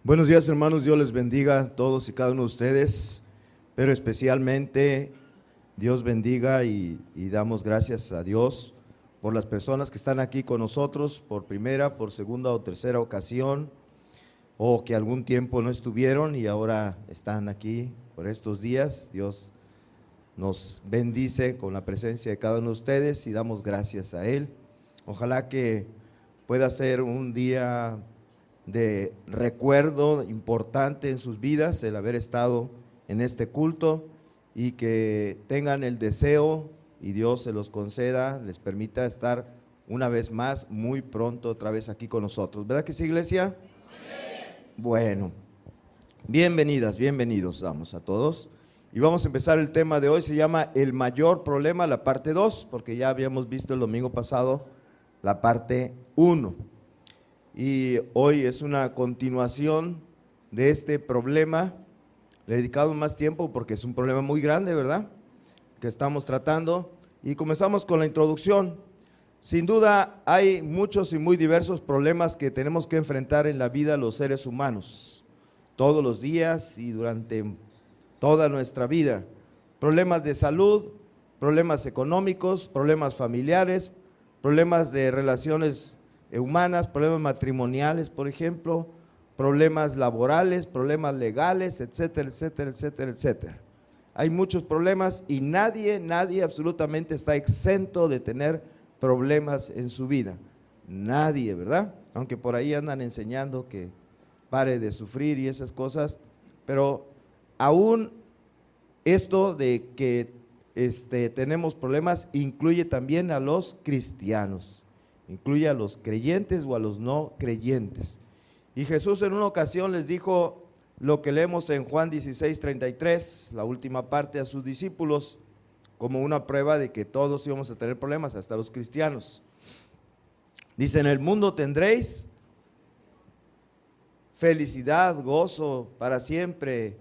Buenos días, hermanos, Dios les bendiga a todos y cada uno de ustedes, pero especialmente Dios bendiga y damos gracias a Dios por las personas que están aquí con nosotros por primera, por segunda o tercera ocasión, o que algún tiempo no estuvieron y ahora están aquí por estos días. Dios nos bendice con la presencia de cada uno de ustedes y damos gracias a Él. Ojalá que pueda ser un día de recuerdo importante en sus vidas el haber estado en este culto, y que tengan el deseo y Dios se los conceda, les permita estar una vez más muy pronto otra vez aquí con nosotros. ¿Verdad que sí, iglesia? Bueno, bienvenidas, bienvenidos damos a todos, y vamos a empezar el tema de hoy. Se llama El mayor problema, la parte 2, porque ya habíamos visto el domingo pasado la parte 1. Y hoy es una continuación de este problema. Le he dedicado más tiempo porque es un problema muy grande, ¿verdad?, que estamos tratando. Y comenzamos con la introducción. Sin duda hay muchos y muy diversos problemas que tenemos que enfrentar en la vida los seres humanos, todos los días y durante toda nuestra vida. Problemas de salud, problemas económicos, problemas familiares, problemas de relaciones humanas, problemas matrimoniales, por ejemplo, problemas laborales, problemas legales, etcétera, etcétera, etcétera, etcétera. Hay muchos problemas y nadie absolutamente está exento de tener problemas en su vida. Nadie, ¿verdad? Aunque por ahí andan enseñando que pare de sufrir y esas cosas, pero aún esto de que tenemos problemas incluye también a los cristianos, incluye a los creyentes o a los no creyentes. Y Jesús en una ocasión les dijo lo que leemos en Juan 16:33, la última parte, a sus discípulos, como una prueba de que todos íbamos a tener problemas, hasta los cristianos. Dice: en el mundo tendréis felicidad, gozo para siempre.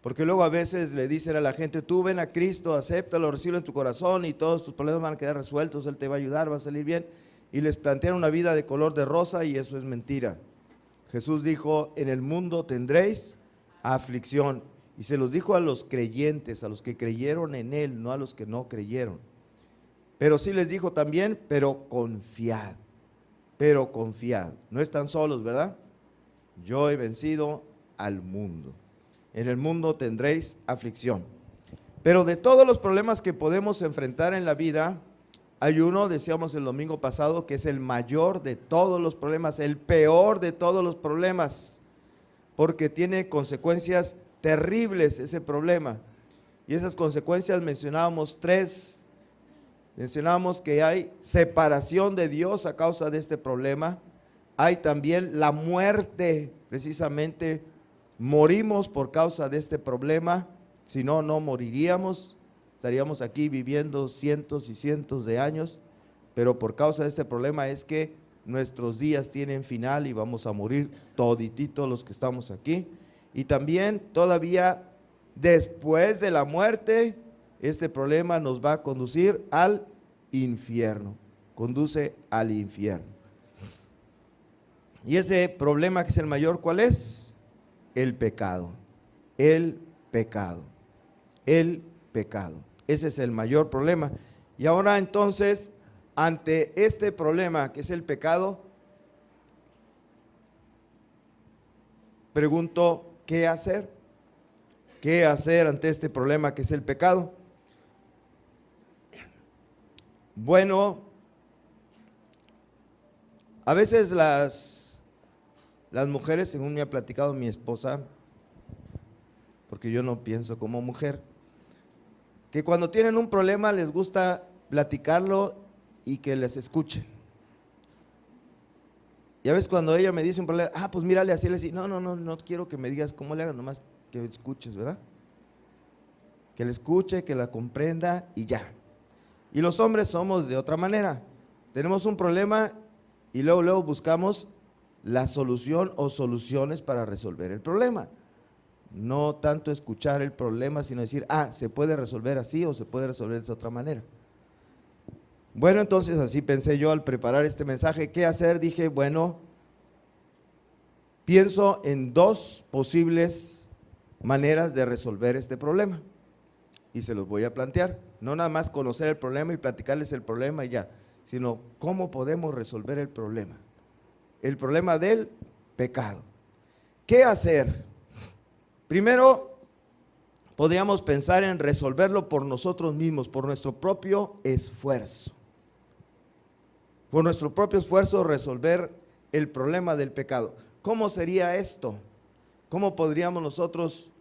Porque luego a veces le dicen a la gente: tú ven a Cristo, acéptalo, recíbelo en tu corazón y todos tus problemas van a quedar resueltos, Él te va a ayudar, va a salir bien. Y les plantean una vida de color de rosa, y eso es mentira. Jesús dijo: en el mundo tendréis aflicción. Y se los dijo a los creyentes, a los que creyeron en Él, no a los que no creyeron. Pero sí les dijo también: pero confiad, pero confiad. No están solos, ¿verdad? Yo he vencido al mundo. En el mundo tendréis aflicción. Pero de todos los problemas que podemos enfrentar en la vida, hay uno, decíamos el domingo pasado, que es el mayor de todos los problemas, el peor de todos los problemas, porque tiene consecuencias terribles ese problema. Y esas consecuencias mencionábamos tres. Mencionábamos que hay separación de Dios a causa de este problema. Hay también la muerte, precisamente morimos por causa de este problema. Si no, no moriríamos, estaríamos aquí viviendo cientos y cientos de años, pero por causa de este problema es que nuestros días tienen final y vamos a morir todititos los que estamos aquí. Y también todavía después de la muerte, este problema nos va a conducir al infierno, conduce al infierno. Y ese problema que es el mayor, ¿cuál es? El pecado, el pecado, el pecado. Ese es el mayor problema. Y ahora entonces, ante este problema que es el pecado, pregunto: ¿qué hacer? ¿Qué hacer ante este problema que es el pecado? Bueno, a veces las mujeres, según me ha platicado mi esposa, porque yo no pienso como mujer, que cuando tienen un problema les gusta platicarlo y que les escuchen. Y a veces cuando ella me dice un problema: pues mírale así, le digo: no quiero que me digas cómo le hagas, nomás que escuches, ¿verdad? Que le escuche, que la comprenda y ya. Y los hombres somos de otra manera. Tenemos un problema y luego buscamos la solución o soluciones para resolver el problema. No tanto escuchar el problema, sino decir: se puede resolver así o se puede resolver de otra manera. Bueno, entonces así pensé yo al preparar este mensaje. ¿Qué hacer? Dije, bueno, pienso en dos posibles maneras de resolver este problema y se los voy a plantear. No nada más conocer el problema y platicarles el problema y ya, sino cómo podemos resolver el problema. El problema del pecado. ¿Qué hacer? Primero, podríamos pensar en resolverlo por nosotros mismos, por nuestro propio esfuerzo. Por nuestro propio esfuerzo resolver el problema del pecado. ¿Cómo sería esto? ¿Cómo podríamos nosotros,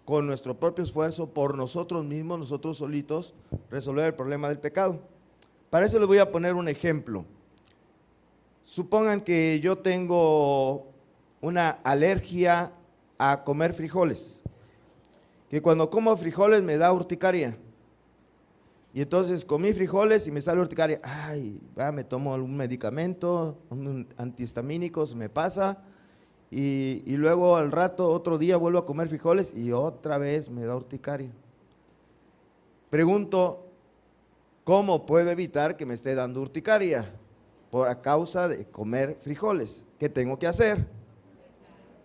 con nuestro propio esfuerzo, por nosotros mismos, nosotros solitos, resolver el problema del pecado? Para eso les voy a poner un ejemplo. Supongan que yo tengo una alergia a comer frijoles, que cuando como frijoles me da urticaria, y entonces comí frijoles y me sale urticaria, ay, me tomo algún medicamento, un antihistamínico, se me pasa, y luego al rato, otro día vuelvo a comer frijoles y otra vez me da urticaria. Pregunto, ¿cómo puedo evitar que me esté dando urticaria? Por causa de comer frijoles. ¿Qué tengo que hacer?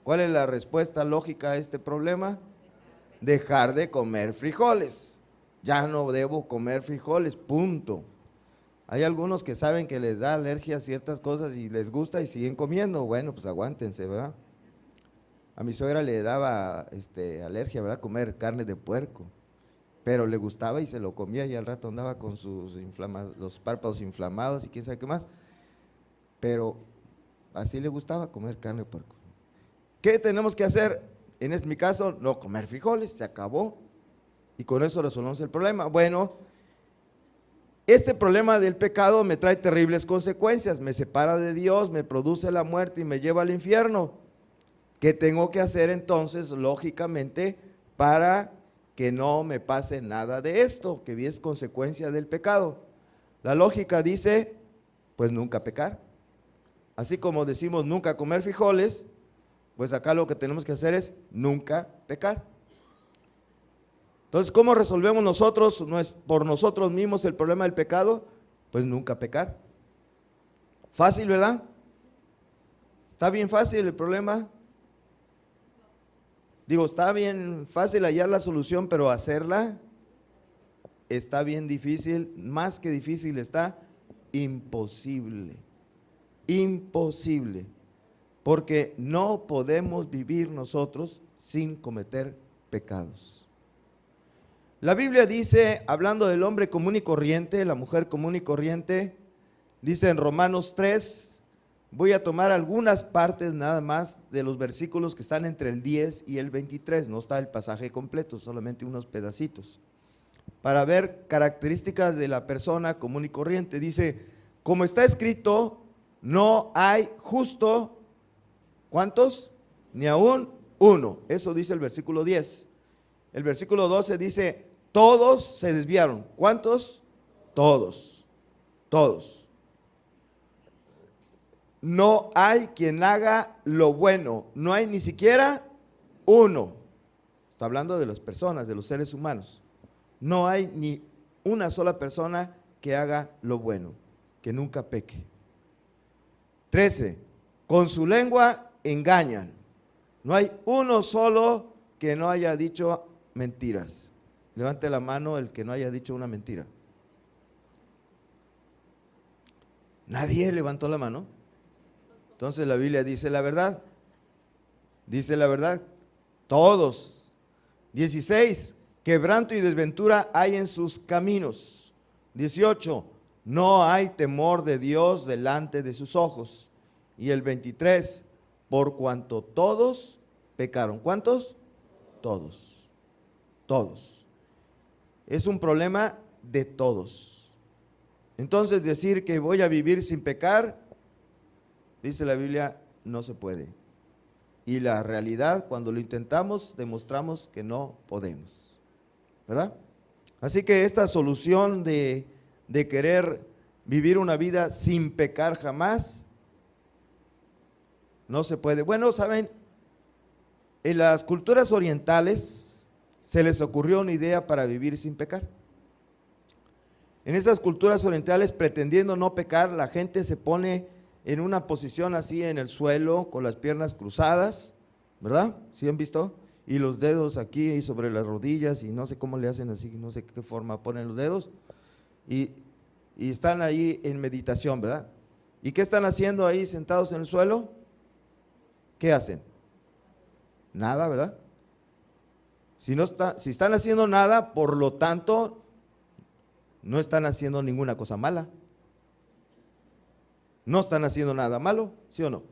¿Cuál es la respuesta lógica a este problema? Dejar de comer frijoles. Ya no debo comer frijoles, punto. Hay algunos que saben que les da alergia a ciertas cosas y les gusta y siguen comiendo. Bueno, pues aguántense, ¿verdad? A mi suegra le daba alergia, ¿verdad? Comer carne de puerco, pero le gustaba y se lo comía y al rato andaba con los párpados inflamados y quién sabe qué más. Pero así le gustaba comer carne de puerco. ¿Qué tenemos que hacer? En mi caso, no comer frijoles, se acabó. Y con eso resolvemos el problema. Bueno, este problema del pecado me trae terribles consecuencias, me separa de Dios, me produce la muerte y me lleva al infierno. ¿Qué tengo que hacer entonces, lógicamente, para que no me pase nada de esto, que es consecuencia del pecado? La lógica dice, pues nunca pecar. Así como decimos nunca comer frijoles, pues acá lo que tenemos que hacer es nunca pecar. Entonces, ¿cómo resolvemos nosotros, por nosotros mismos, el problema del pecado? Pues nunca pecar. Fácil, ¿verdad? ¿Está bien fácil el problema? Digo, está bien fácil hallar la solución, pero hacerla está bien difícil, más que difícil está imposible. Imposible, porque no podemos vivir nosotros sin cometer pecados. La Biblia dice, hablando del hombre común y corriente, la mujer común y corriente, dice en Romanos 3, voy a tomar algunas partes nada más de los versículos que están entre el 10 y el 23, no está el pasaje completo, solamente unos pedacitos, para ver características de la persona común y corriente. Dice, como está escrito, no hay justo, ¿cuántos? Ni aún uno. Eso dice el versículo 10. El versículo 12 dice, todos se desviaron. ¿Cuántos? Todos. Todos. No hay quien haga lo bueno. No hay ni siquiera uno. Está hablando de las personas, de los seres humanos. No hay ni una sola persona que haga lo bueno, que nunca peque. 13. Con su lengua engañan. No hay uno solo que no haya dicho mentiras. Levante la mano el que no haya dicho una mentira. Nadie levantó la mano. Entonces la Biblia dice la verdad. Dice la verdad. Todos. 16. Quebranto y desventura hay en sus caminos. 18. No hay temor de Dios delante de sus ojos. Y el 23, por cuanto todos pecaron. ¿Cuántos? Todos. Todos. Es un problema de todos. Entonces decir que voy a vivir sin pecar, dice la Biblia, no se puede. Y la realidad, cuando lo intentamos, demostramos que no podemos. ¿Verdad? Así que esta solución de querer vivir una vida sin pecar jamás, no se puede. Bueno, saben, en las culturas orientales se les ocurrió una idea para vivir sin pecar. En esas culturas orientales, pretendiendo no pecar, la gente se pone en una posición así en el suelo, con las piernas cruzadas, ¿verdad? ¿Sí han visto? Y los dedos aquí sobre las rodillas, y no sé cómo le hacen así, no sé qué forma ponen los dedos, y están ahí en meditación, ¿verdad? ¿Y qué están haciendo ahí sentados en el suelo? ¿Qué hacen? Nada, ¿verdad? Si están haciendo nada, por lo tanto, no están haciendo ninguna cosa mala. No están haciendo nada malo, ¿sí o no?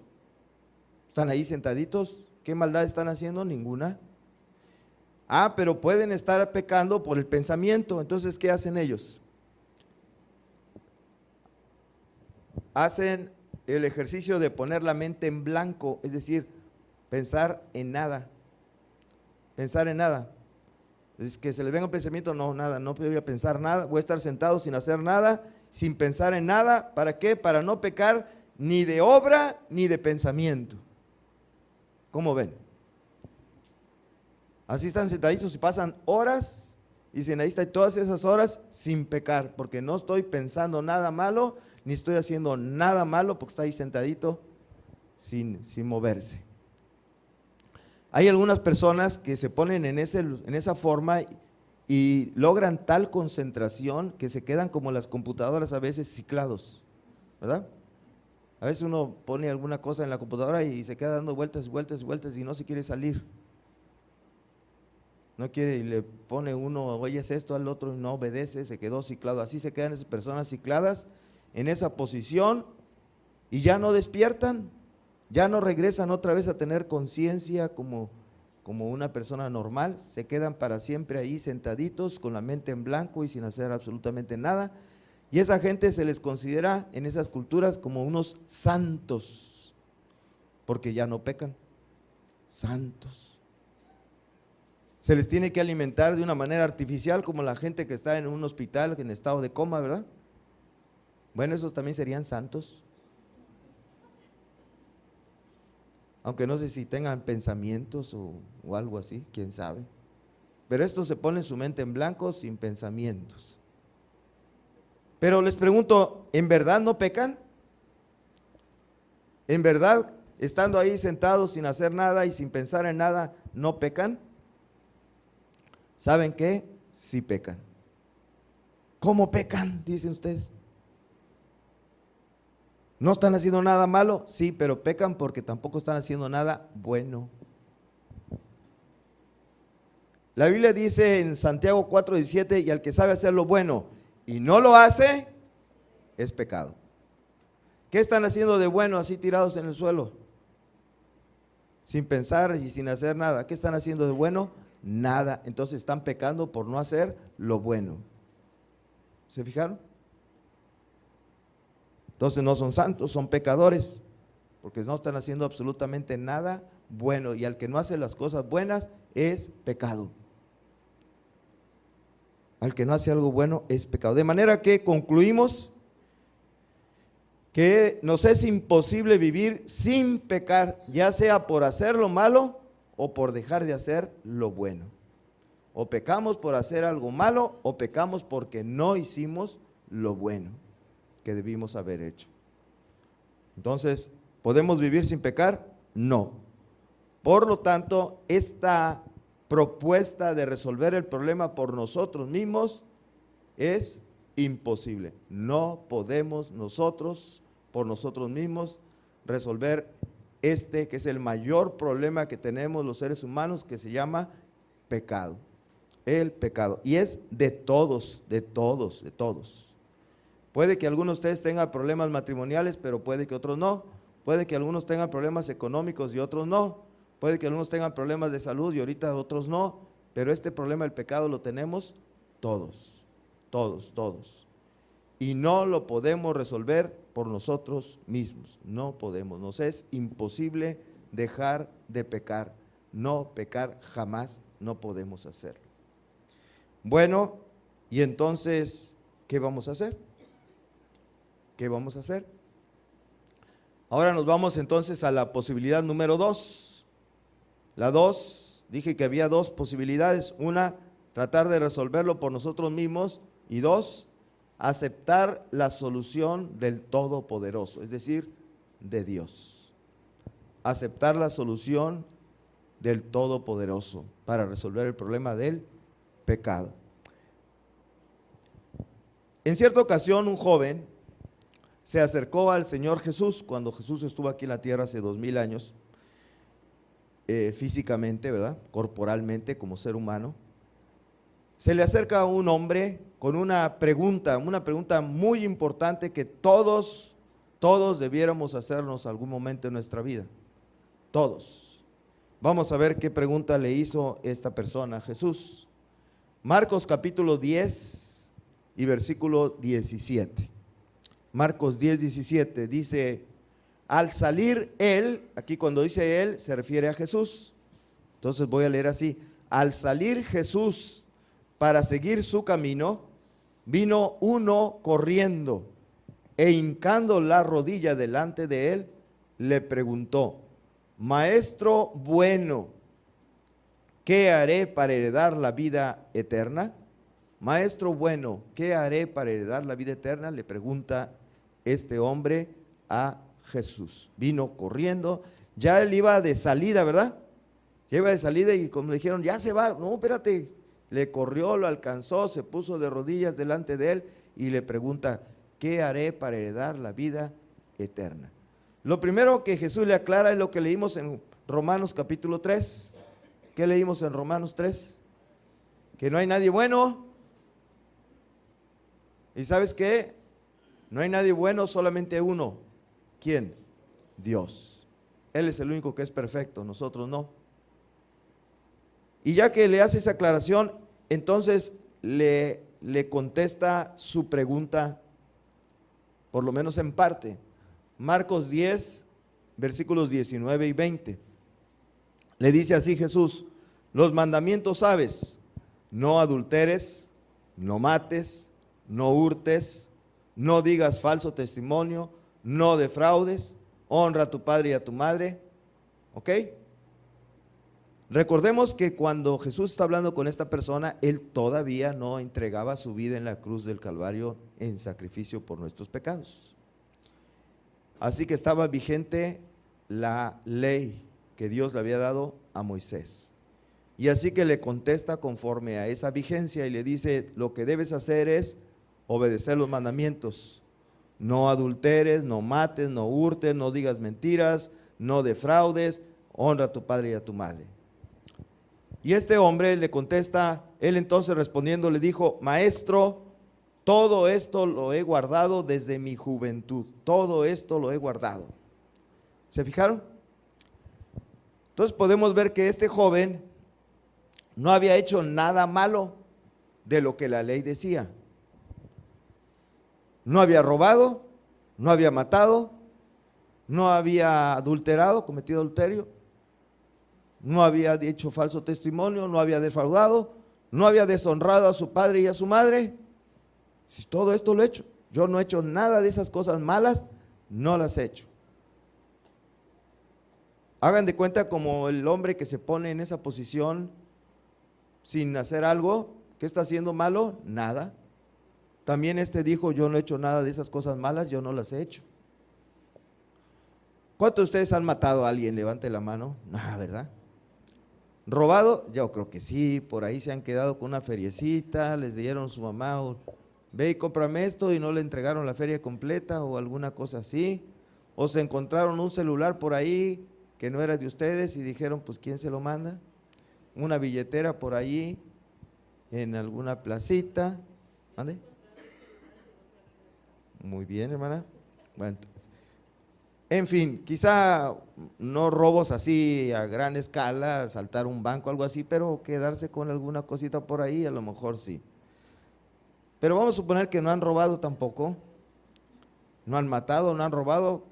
Están ahí sentaditos, ¿qué maldad están haciendo? Ninguna. Pero pueden estar pecando por el pensamiento. Entonces, ¿qué hacen ellos? Hacen el ejercicio de poner la mente en blanco, es decir, pensar en nada. Pensar en nada. Es que se les venga un pensamiento, no, nada, no voy a pensar nada, voy a estar sentado sin hacer nada, sin pensar en nada. ¿Para qué? Para no pecar ni de obra ni de pensamiento. ¿Cómo ven? Así están sentaditos y pasan horas, y dicen, ahí está todas esas horas sin pecar, porque no estoy pensando nada malo, ni estoy haciendo nada malo, porque está ahí sentadito sin moverse. Hay algunas personas que se ponen en esa forma y logran tal concentración que se quedan como las computadoras a veces ciclados, ¿verdad? A veces uno pone alguna cosa en la computadora y se queda dando vueltas, vueltas, vueltas y no se quiere salir. No quiere, y le pone uno, oyes esto al otro y no obedece, se quedó ciclado. Así se quedan esas personas cicladas en esa posición y ya no despiertan, ya no regresan otra vez a tener conciencia como una persona normal. Se quedan para siempre ahí sentaditos con la mente en blanco y sin hacer absolutamente nada. Y esa gente se les considera en esas culturas como unos santos, porque ya no pecan, santos. Se les tiene que alimentar de una manera artificial, como la gente que está en un hospital en estado de coma, ¿verdad? Bueno, esos también serían santos, aunque no sé si tengan pensamientos o algo así, quién sabe. Pero estos se ponen su mente en blanco sin pensamientos. Pero les pregunto, ¿en verdad no pecan? ¿En verdad, estando ahí sentados sin hacer nada y sin pensar en nada, no pecan? ¿Saben qué? Sí pecan. ¿Cómo pecan? Dicen ustedes. ¿No están haciendo nada malo? Sí, pero pecan porque tampoco están haciendo nada bueno. La Biblia dice en Santiago 4:17, y al que sabe hacer lo bueno y no lo hace, es pecado. ¿Qué están haciendo de bueno así tirados en el suelo? Sin pensar y sin hacer nada. ¿Qué están haciendo de bueno? Nada. Entonces están pecando por no hacer lo bueno. ¿Se fijaron? Entonces no son santos, son pecadores, porque no están haciendo absolutamente nada bueno, y al que no hace las cosas buenas es pecado. Al que no hace algo bueno es pecado. De manera que concluimos que nos es imposible vivir sin pecar, ya sea por hacer lo malo o por dejar de hacer lo bueno. O pecamos por hacer algo malo, o pecamos porque no hicimos lo bueno que debimos haber hecho. Entonces, ¿podemos vivir sin pecar? No. Por lo tanto, esta propuesta de resolver el problema por nosotros mismos es imposible. No podemos nosotros, por nosotros mismos, resolver que es el mayor problema que tenemos los seres humanos, que se llama pecado. El pecado. Y es de todos, de todos, de todos. Puede que algunos de ustedes tengan problemas matrimoniales, pero puede que otros no. Puede que algunos tengan problemas económicos y otros no. Puede que algunos tengan problemas de salud y ahorita otros no. Pero este problema del pecado lo tenemos todos, todos, todos. Y no lo podemos resolver por nosotros mismos. No podemos. Nos es imposible dejar de pecar. No pecar jamás, no podemos hacerlo. Bueno, y entonces, ¿qué vamos a hacer? ¿Qué vamos a hacer? Ahora nos vamos entonces a la posibilidad número 2. La 2, dije que había 2 posibilidades. Una, tratar de resolverlo por nosotros mismos. Y 2, aceptar la solución del Todopoderoso. Es decir, de Dios. Aceptar la solución del Todopoderoso para resolver el problema del pecado. En cierta ocasión un joven se acercó al Señor Jesús cuando Jesús estuvo aquí en la tierra hace 2000 años, físicamente, ¿verdad? Corporalmente, como ser humano. Se le acerca a un hombre con una pregunta muy importante que todos debiéramos hacernos algún momento en nuestra vida. Todos. Vamos a ver qué pregunta le hizo esta persona a Jesús. Marcos capítulo 10 y versículo 17. Marcos 10, 17 dice: al salir él, aquí cuando dice él se refiere a Jesús. Entonces voy a leer así: al salir Jesús para seguir su camino, vino uno corriendo e hincando la rodilla delante de él, le preguntó: Maestro bueno, ¿qué haré para heredar la vida eterna? Maestro bueno, ¿qué haré para heredar la vida eterna? Le pregunta este hombre a Jesús. Vino corriendo, ya él iba de salida, ¿verdad? Ya iba de salida y como le dijeron, ya se va, no, espérate. Le corrió, lo alcanzó, se puso de rodillas delante de él y le pregunta: ¿qué haré para heredar la vida eterna? Lo primero que Jesús le aclara es lo que leímos en Romanos capítulo 3. ¿Qué leímos en Romanos 3? Que no hay nadie bueno. ¿Y sabes qué? No hay nadie bueno, solamente uno. ¿Quién? Dios. Él es el único que es perfecto, nosotros no. Y ya que le hace esa aclaración, entonces le contesta su pregunta, por lo menos en parte. Marcos 10, versículos 19 y 20. Le dice así Jesús: los mandamientos sabes: no adulteres, no mates, no hurtes, no digas falso testimonio, no defraudes, honra a tu padre y a tu madre. ¿Ok? Recordemos que cuando Jesús está hablando con esta persona, Él todavía no entregaba su vida en la cruz del Calvario en sacrificio por nuestros pecados. Así que estaba vigente la ley que Dios le había dado a Moisés. Y así que le contesta conforme a esa vigencia y le dice: lo que debes hacer es obedecer los mandamientos. No adulteres, no mates, no hurtes, no digas mentiras, no defraudes, honra a tu padre y a tu madre. Y este hombre le contesta, él entonces respondiendo le dijo: Maestro, todo esto lo he guardado desde mi juventud, todo esto lo he guardado. ¿Se fijaron? Entonces podemos ver que este joven no había hecho nada malo de lo que la ley decía. No había robado, no había matado, no había adulterado, cometido adulterio, no había hecho falso testimonio, no había defraudado, no había deshonrado a su padre y a su madre. Si todo esto lo he hecho, yo no he hecho nada de esas cosas malas, no las he hecho. Hagan de cuenta como el hombre que se pone en esa posición sin hacer algo. ¿Qué está haciendo malo? Nada. También este dijo: yo no he hecho nada de esas cosas malas, yo no las he hecho. ¿Cuántos de ustedes han matado a alguien? Levante la mano. No, ¿verdad? ¿Robado? Yo creo que sí. Por ahí se han quedado con una feriecita, les dieron a su mamá: ve y cómprame esto, y no le entregaron la feria completa o alguna cosa así. O se encontraron un celular por ahí que no era de ustedes y dijeron: pues ¿quién se lo manda? Una billetera por ahí en alguna placita. ¿Ande? Muy bien, hermana. Bueno, en fin, quizá no robos así a gran escala, asaltar un banco, algo así, pero quedarse con alguna cosita por ahí, a lo mejor sí. Pero vamos a suponer que no han robado tampoco, no han matado, no han robado,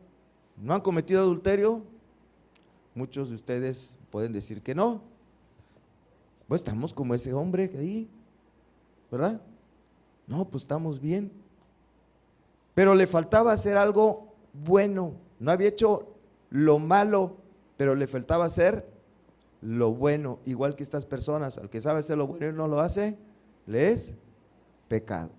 no han cometido adulterio. Muchos de ustedes pueden decir que no. Pues estamos como ese hombre ahí, ¿verdad? No, pues estamos bien. Pero le faltaba hacer algo bueno. No había hecho lo malo, pero le faltaba hacer lo bueno. Igual que estas personas, al que sabe hacer lo bueno y no lo hace, le es pecado.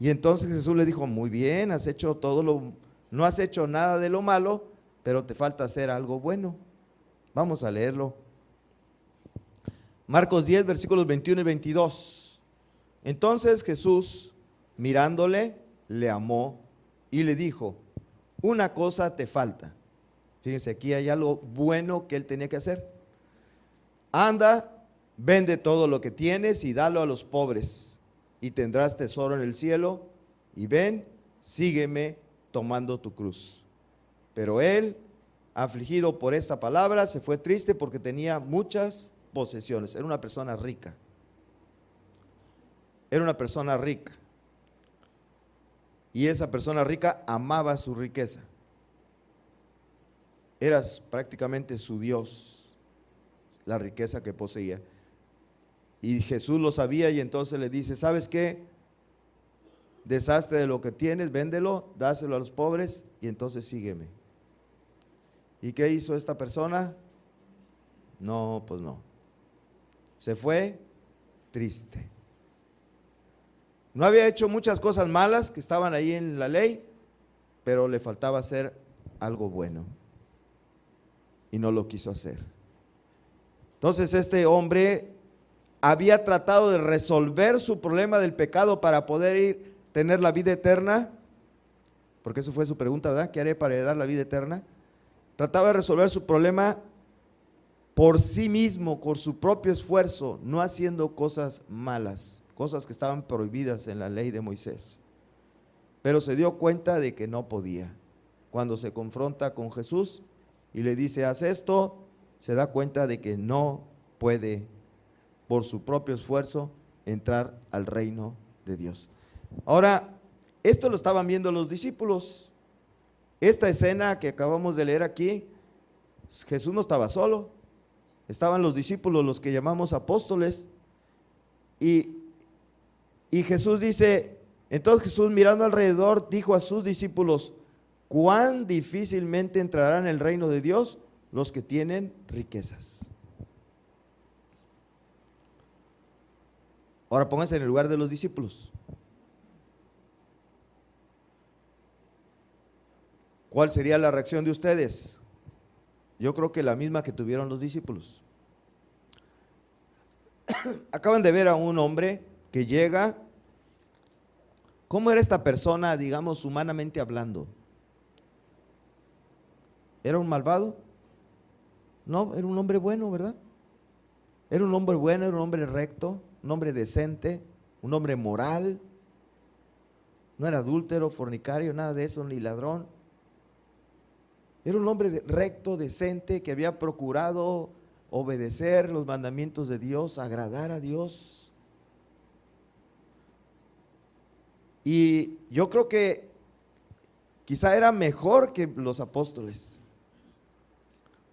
Y entonces Jesús le dijo: muy bien, has hecho todo lo, no has hecho nada de lo malo, pero te falta hacer algo bueno. Vamos a leerlo. Marcos 10, versículos 21 y 22. Entonces Jesús, mirándole, le amó y le dijo: una cosa te falta. Fíjense, aquí hay algo bueno que él tenía que hacer. Anda, vende todo lo que tienes y dalo a los pobres, y tendrás tesoro en el cielo, y ven, sígueme tomando tu cruz. Pero él, afligido por esta palabra, se fue triste porque tenía muchas posesiones. Era una persona rica. Era una persona rica. Y esa persona rica amaba su riqueza. Era prácticamente su Dios, la riqueza que poseía. Y Jesús lo sabía y entonces le dice: ¿sabes qué? Deshazte de lo que tienes, véndelo, dáselo a los pobres y entonces sígueme. ¿Y qué hizo esta persona? No, pues no. Se fue triste. No había hecho muchas cosas malas que estaban ahí en la ley, pero le faltaba hacer algo bueno. Y no lo quiso hacer. Entonces este hombre había tratado de resolver su problema del pecado para poder tener la vida eterna, porque eso fue su pregunta, ¿verdad? ¿Qué haré para heredar la vida eterna? Trataba de resolver su problema por sí mismo, por su propio esfuerzo, no haciendo cosas malas, cosas que estaban prohibidas en la ley de Moisés. Pero se dio cuenta de que no podía. Cuando se confronta con Jesús y le dice: haz esto, se da cuenta de que no puede por su propio esfuerzo entrar al reino de Dios. Ahora, esto lo estaban viendo los discípulos. Esta escena que acabamos de leer aquí, Jesús no estaba solo, estaban los discípulos, los que llamamos apóstoles, y Jesús dice, entonces Jesús, mirando alrededor, dijo a sus discípulos: cuán difícilmente entrarán en el reino de Dios los que tienen riquezas. Ahora pónganse en el lugar de los discípulos. ¿Cuál sería la reacción de ustedes? Yo creo que la misma que tuvieron los discípulos. Acaban de ver a un hombre que llega. ¿Cómo era esta persona, digamos, humanamente hablando? ¿Era un malvado? No, era un hombre bueno, ¿verdad? Era un hombre bueno, era un hombre recto, un hombre decente, un hombre moral. No era adúltero, fornicario, nada de eso, ni ladrón. Era un hombre recto, decente, que había procurado obedecer los mandamientos de Dios, agradar a Dios. Y yo creo que quizá era mejor que los apóstoles,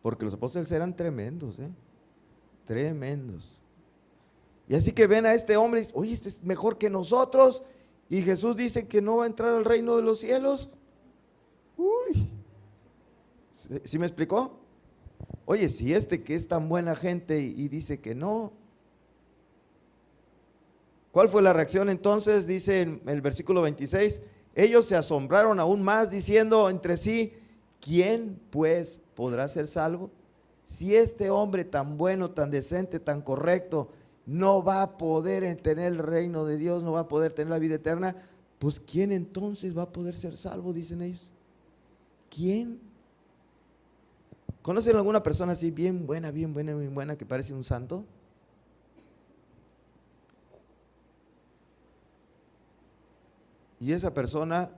porque los apóstoles eran tremendos, tremendos. Y así que ven a este hombre y dicen: oye, este es mejor que nosotros, y Jesús dice que no va a entrar al reino de los cielos. Uy, ¿sí me explicó? Oye, si este que es tan buena gente y dice que no. ¿Cuál fue la reacción entonces? Dice en el versículo 26, ellos se asombraron aún más diciendo entre sí: ¿quién pues podrá ser salvo? Si este hombre tan bueno, tan decente, tan correcto, no va a poder tener el reino de Dios, no va a poder tener la vida eterna, pues ¿quién entonces va a poder ser salvo? Dicen ellos. ¿Quién? ¿Conocen alguna persona así bien buena, bien buena, bien buena, que parece un santo? Y esa persona,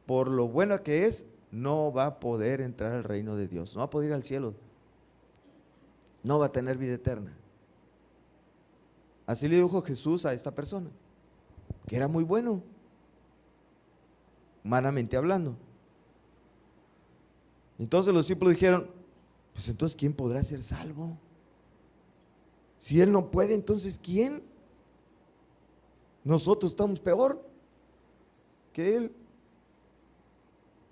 por lo buena que es, no va a poder entrar al reino de Dios, no va a poder ir al cielo, no va a tener vida eterna. Así le dijo Jesús a esta persona, que era muy bueno, humanamente hablando. Entonces los discípulos dijeron: pues entonces ¿quién podrá ser salvo? Si él no puede, entonces ¿quién? Nosotros estamos peor que él.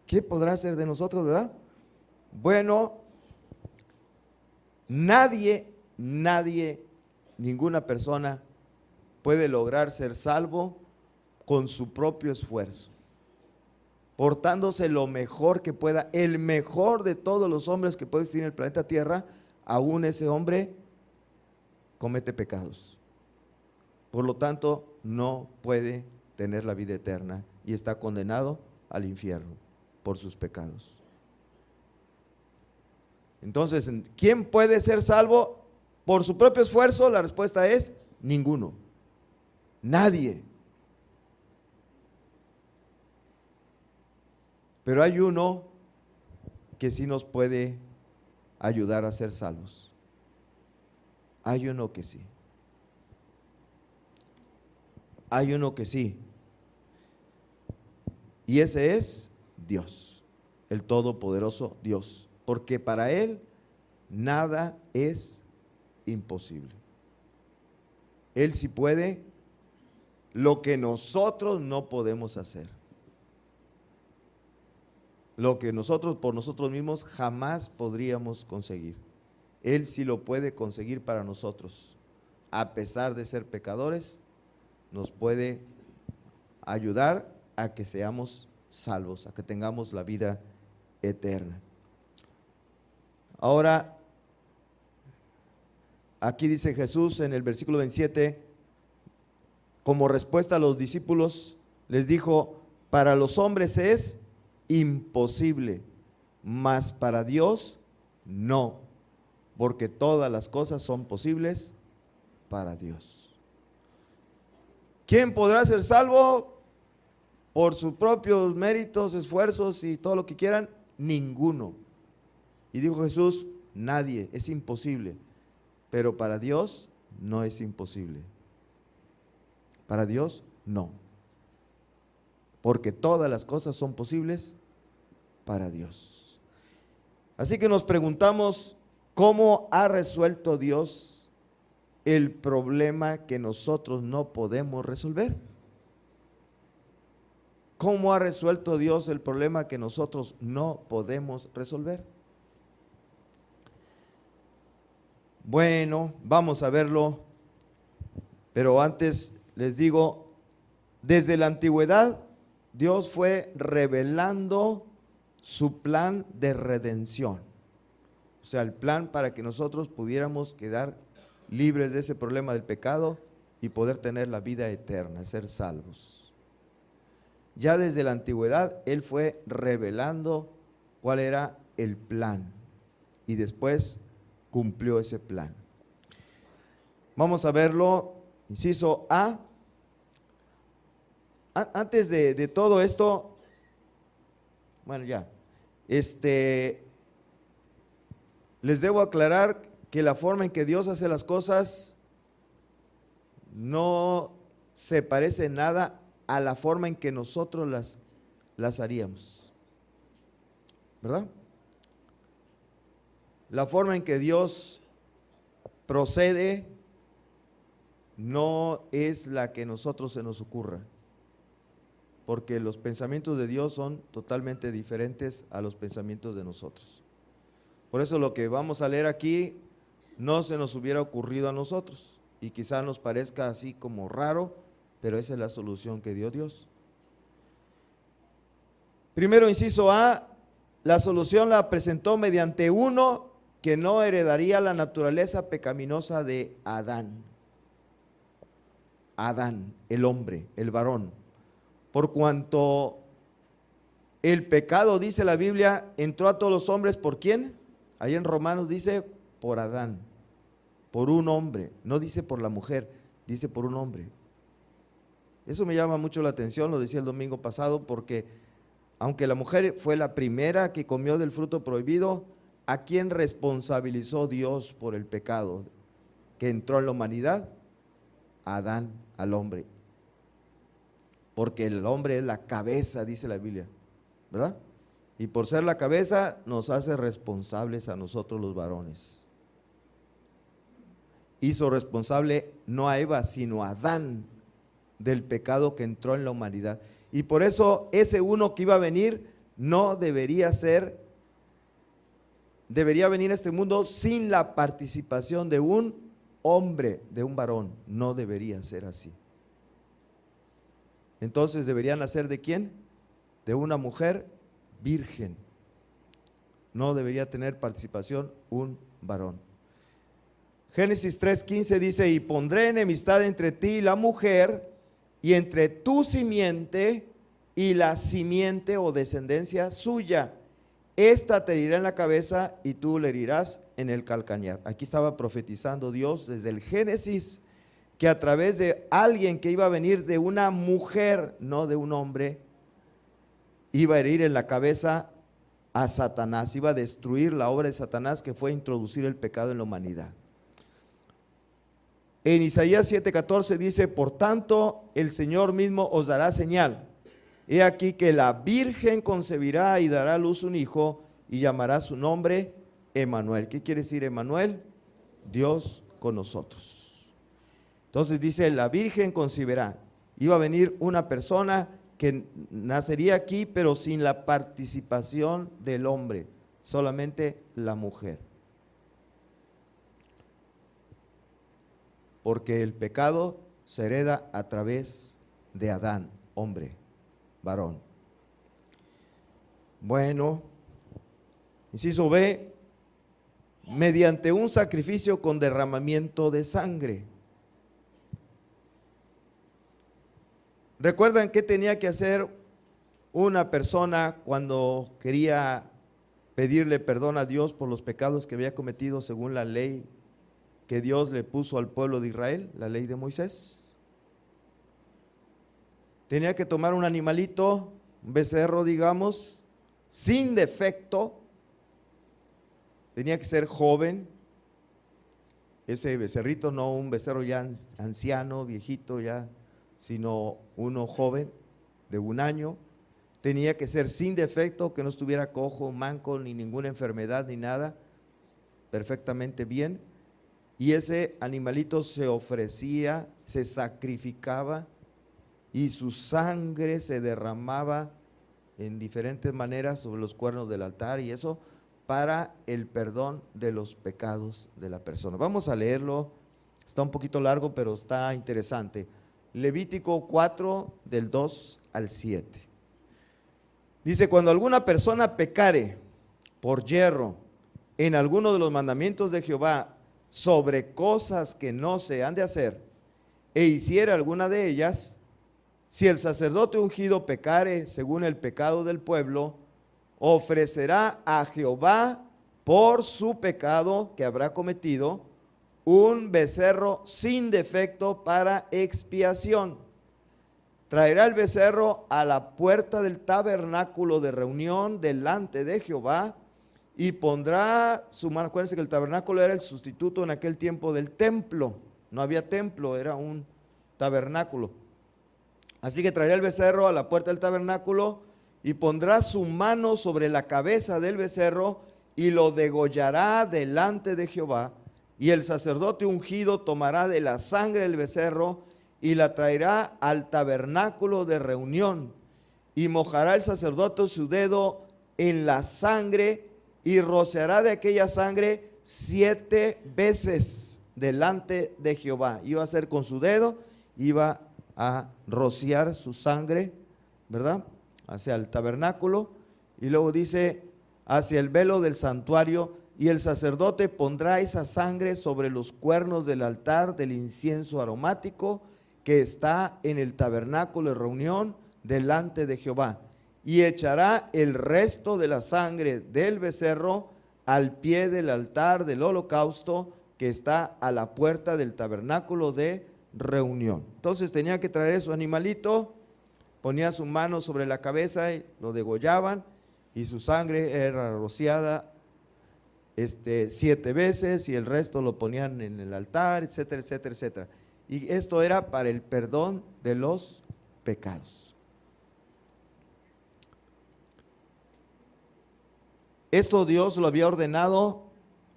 ¿Qué podrá hacer de nosotros, verdad? Bueno, nadie, ninguna persona puede lograr ser salvo con su propio esfuerzo. portándose lo mejor que pueda, el mejor de todos los hombres que puede existir en el planeta Tierra, aún ese hombre comete pecados. Por lo tanto, no puede tener la vida eterna y está condenado al infierno por sus pecados. Entonces, ¿quién puede ser salvo por su propio esfuerzo? La respuesta es ninguno. Nadie. Pero hay uno que sí nos puede ayudar a ser salvos. Hay uno que sí. Hay uno que sí. Y ese es Dios, el Todopoderoso Dios. Porque para Él nada es imposible. Él sí puede lo que nosotros no podemos hacer. Lo que nosotros por nosotros mismos jamás podríamos conseguir. Él sí lo puede conseguir para nosotros. A pesar de ser pecadores, nos puede ayudar a que seamos salvos, a que tengamos la vida eterna. Ahora, aquí dice Jesús en el versículo 27, como respuesta a los discípulos, les dijo: para los hombres es imposible, mas para Dios no, porque todas las cosas son posibles para Dios. ¿Quién podrá ser salvo por sus propios méritos, esfuerzos y todo lo que quieran? Ninguno. Y dijo Jesús: nadie, es imposible. Pero para Dios no es imposible. Para Dios no. Porque todas las cosas son posibles para Dios. Así que nos preguntamos, ¿cómo ha resuelto Dios el problema que nosotros no podemos resolver? ¿Cómo ha resuelto Dios el problema que nosotros no podemos resolver? Bueno, vamos a verlo, pero antes les digo, desde la antigüedad Dios fue revelando su plan de redención, o sea, el plan para que nosotros pudiéramos quedar libres de ese problema del pecado y poder tener la vida eterna, ser salvos. Ya desde la antigüedad Él fue revelando cuál era el plan y después cumplió ese plan. Vamos a verlo, inciso A. Antes de todo esto, bueno ya, les debo aclarar que la forma en que Dios hace las cosas no se parece nada a la forma en que nosotros las haríamos, ¿verdad? La forma en que Dios procede no es la que a nosotros se nos ocurra, porque los pensamientos de Dios son totalmente diferentes a los pensamientos de nosotros. Por eso lo que vamos a leer aquí no se nos hubiera ocurrido a nosotros y quizá nos parezca así como raro, pero esa es la solución que dio Dios. Primero, inciso A, la solución la presentó mediante uno que no heredaría la naturaleza pecaminosa de Adán. Adán, el hombre, el varón. Por cuanto el pecado, dice la Biblia, entró a todos los hombres, ¿por quién? Ahí en Romanos dice por Adán, por un hombre, no dice por la mujer, dice por un hombre. Eso me llama mucho la atención, lo decía el domingo pasado, porque aunque la mujer fue la primera que comió del fruto prohibido, ¿a quién responsabilizó Dios por el pecado que entró en la humanidad? A Adán, al hombre. Porque el hombre es la cabeza, dice la Biblia, ¿verdad? Y por ser la cabeza nos hace responsables a nosotros los varones. Hizo responsable no a Eva, sino a Adán del pecado que entró en la humanidad. Y por eso ese uno que iba a venir no debería ser, debería venir a este mundo sin la participación de un hombre, de un varón. No debería ser así. Entonces, ¿deberían nacer de quién? de una mujer virgen. No debería tener participación un varón. Génesis 3:15 dice: y pondré enemistad entre ti y la mujer, y entre tu simiente y la simiente o descendencia suya. Esta te herirá en la cabeza y tú le herirás en el calcañar. Aquí estaba profetizando Dios desde el Génesis que a través de alguien que iba a venir de una mujer, no de un hombre, iba a herir en la cabeza a Satanás, iba a destruir la obra de Satanás, que fue introducir el pecado en la humanidad. En Isaías 7:14 dice: por tanto el Señor mismo os dará señal. He aquí que la virgen concebirá y dará a luz un hijo, y llamará su nombre Emmanuel. ¿Qué quiere decir Emmanuel? Dios con nosotros. Entonces dice: la virgen concebirá. Iba a venir una persona que nacería aquí, pero sin la participación del hombre, solamente la mujer. Porque el pecado se hereda a través de Adán, hombre, varón. Bueno, inciso B, mediante un sacrificio con derramamiento de sangre. ¿Recuerdan qué tenía que hacer una persona cuando quería pedirle perdón a Dios por los pecados que había cometido según la ley que Dios le puso al pueblo de Israel, la ley de Moisés? Tenía que tomar un animalito, un becerro, digamos, sin defecto. Tenía que ser joven. Ese becerrito, no un becerro ya anciano, viejito ya, sino uno joven de 1 año. Tenía que ser sin defecto, que no estuviera cojo, manco, ni ninguna enfermedad, ni nada, perfectamente bien. Y ese animalito se ofrecía, se sacrificaba, y su sangre se derramaba en diferentes maneras sobre los cuernos del altar, y eso para el perdón de los pecados de la persona. Vamos a leerlo, está un poquito largo, pero está interesante. Levítico 4, del 2 al 7. Dice: cuando alguna persona pecare por yerro en alguno de los mandamientos de Jehová sobre cosas que no se han de hacer, e hiciera alguna de ellas, si el sacerdote ungido pecare según el pecado del pueblo, ofrecerá a Jehová por su pecado que habrá cometido un becerro sin defecto para expiación. Traerá el becerro a la puerta del tabernáculo de reunión delante de Jehová, y pondrá su mano. Acuérdense que el tabernáculo era el sustituto en aquel tiempo del templo. No había templo, era un tabernáculo. Así que traerá el becerro a la puerta del tabernáculo y pondrá su mano sobre la cabeza del becerro y lo degollará delante de Jehová. Y el sacerdote ungido tomará de la sangre del becerro y la traerá al tabernáculo de reunión, y mojará el sacerdote su dedo en la sangre y rociará de aquella sangre 7 veces delante de Jehová. Iba a hacer con su dedo, iba a rociar su sangre, ¿verdad?, hacia el tabernáculo, y luego dice hacia el velo del santuario, y el sacerdote pondrá esa sangre sobre los cuernos del altar del incienso aromático que está en el tabernáculo de reunión delante de Jehová, y echará el resto de la sangre del becerro al pie del altar del holocausto que está a la puerta del tabernáculo de reunión. Entonces tenía que traer su animalito, ponía su mano sobre la cabeza y lo degollaban, y su sangre era rociada 7 veces, y el resto lo ponían en el altar, etcétera, etcétera, etcétera. Y esto era para el perdón de los pecados. Esto Dios lo había ordenado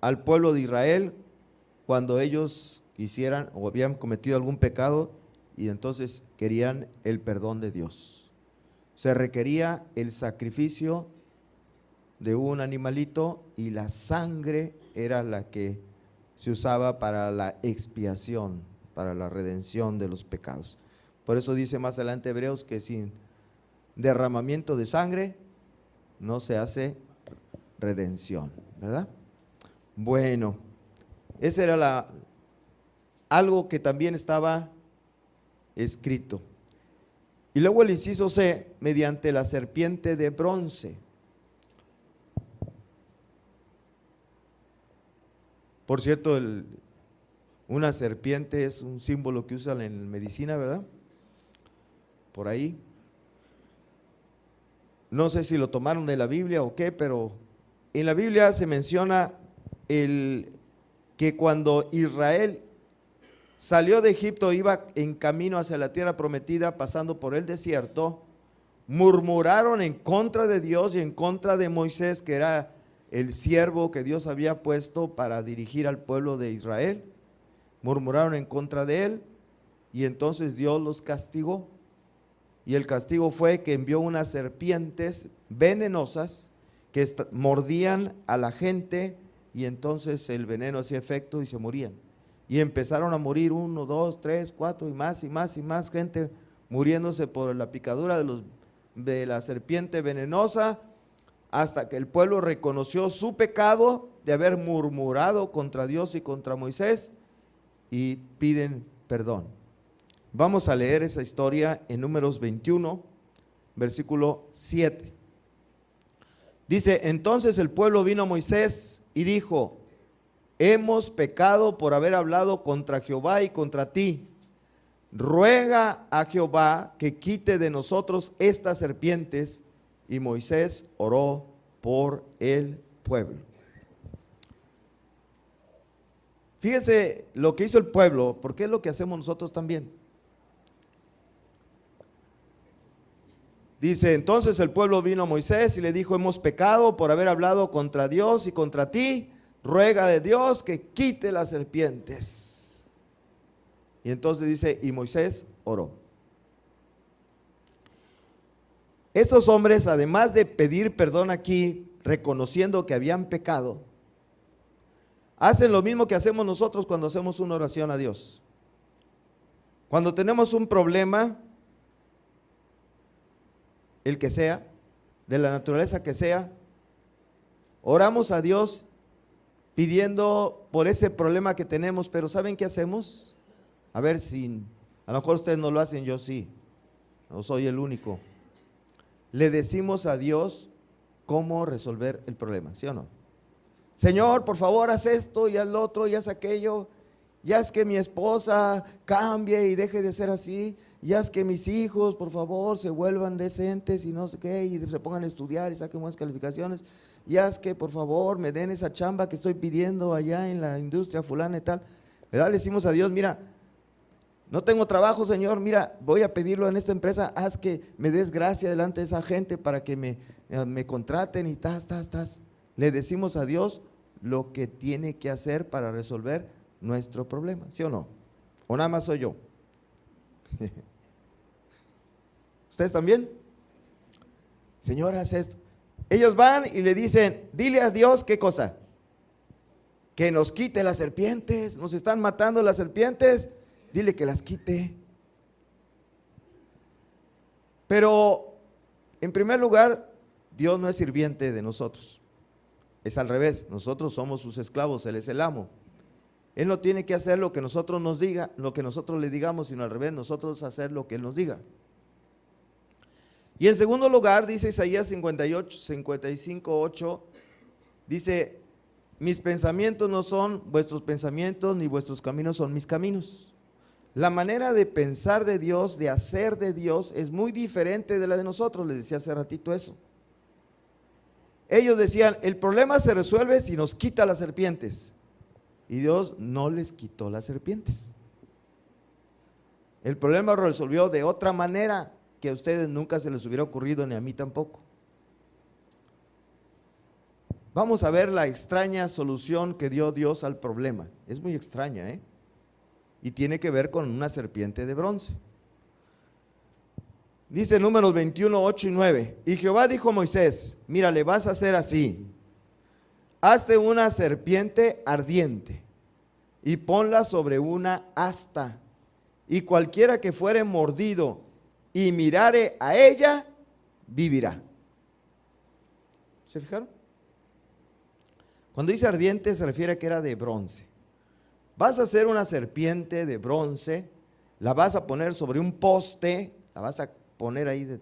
al pueblo de Israel cuando ellos quisieran o habían cometido algún pecado, y entonces querían el perdón de Dios. Se requería el sacrificio de un animalito, y la sangre era la que se usaba para la expiación, para la redención de los pecados. Por eso dice más adelante Hebreos que sin derramamiento de sangre, no se hace redención, ¿verdad? Bueno, ese era algo que también estaba escrito. Y luego el inciso C, mediante la serpiente de bronce. Por cierto, una serpiente es un símbolo que usan en medicina, ¿verdad? Por ahí. No sé si lo tomaron de la Biblia o qué, pero en la Biblia se menciona que cuando Israel salió de Egipto, iba en camino hacia la tierra prometida, pasando por el desierto, murmuraron en contra de Dios y en contra de Moisés, que era el siervo que Dios había puesto para dirigir al pueblo de Israel. Murmuraron en contra de él y entonces Dios los castigó. Y el castigo fue que envió unas serpientes venenosas que mordían a la gente y entonces el veneno hacía efecto y se morían. Y empezaron a morir 1, 2, 3, 4 y más gente muriéndose por la picadura de la serpiente venenosa, hasta que el pueblo reconoció su pecado de haber murmurado contra Dios y contra Moisés y piden perdón. Vamos a leer esa historia en Números 21, versículo 7. Dice: entonces el pueblo vino a Moisés y dijo: hemos pecado por haber hablado contra Jehová y contra ti. Ruega a Jehová que quite de nosotros estas serpientes. Y Moisés oró por el pueblo. Fíjese lo que hizo el pueblo, porque es lo que hacemos nosotros también. Dice: entonces el pueblo vino a Moisés y le dijo: hemos pecado por haber hablado contra Dios y contra ti. Ruégale a Dios que quite las serpientes. Y entonces dice: y Moisés oró. Estos hombres, además de pedir perdón aquí, reconociendo que habían pecado, hacen lo mismo que hacemos nosotros cuando hacemos una oración a Dios. Cuando tenemos un problema, el que sea, de la naturaleza que sea, oramos a Dios pidiendo por ese problema que tenemos, pero ¿saben qué hacemos? A ver si, a lo mejor ustedes no lo hacen, yo sí, no soy el único. Le decimos a Dios cómo resolver el problema, ¿sí o no? Señor, por favor, haz esto y haz lo otro y haz aquello. Ya es que mi esposa cambie y deje de ser así. Ya es que mis hijos, por favor, se vuelvan decentes y no sé qué, y se pongan a estudiar y saquen buenas calificaciones. Ya es que, por favor, me den esa chamba que estoy pidiendo allá en la industria fulana y tal. ¿Verdad? Le decimos a Dios: mira, no tengo trabajo, Señor, mira, voy a pedirlo en esta empresa, haz que me des gracia delante de esa gente para que me contraten y tas. Le decimos a Dios lo que tiene que hacer para resolver nuestro problema, ¿sí o no? ¿O nada más soy yo? ¿Ustedes también? Señor, haz esto. Ellos van y le dicen: dile a Dios, ¿qué cosa? Que nos quite las serpientes, nos están matando las serpientes. Dile que las quite. Pero, en primer lugar, Dios no es sirviente de nosotros. Es al revés, nosotros somos sus esclavos, Él es el amo. Él no tiene que hacer lo que nosotros nos diga, lo que nosotros le digamos, sino al revés, nosotros hacer lo que Él nos diga. Y en segundo lugar, dice Isaías 55:8, dice: mis pensamientos no son vuestros pensamientos, ni vuestros caminos son mis caminos. La manera de pensar de Dios, de hacer de Dios, es muy diferente de la de nosotros. Les decía hace ratito eso. Ellos decían: el problema se resuelve si nos quita las serpientes. Y Dios no les quitó las serpientes. El problema lo resolvió de otra manera que a ustedes nunca se les hubiera ocurrido, ni a mí tampoco. Vamos a ver la extraña solución que dio Dios al problema. Es muy extraña, ¿eh? Y tiene que ver con una serpiente de bronce. Dice Números 21, 8 y 9. Y Jehová dijo a Moisés: mira, le vas a hacer así. Hazte una serpiente ardiente y ponla sobre una asta. Y cualquiera que fuere mordido y mirare a ella, vivirá. ¿Se fijaron? Cuando dice ardiente se refiere a que era de bronce. Vas a hacer una serpiente de bronce, la vas a poner sobre un poste, la vas a poner ahí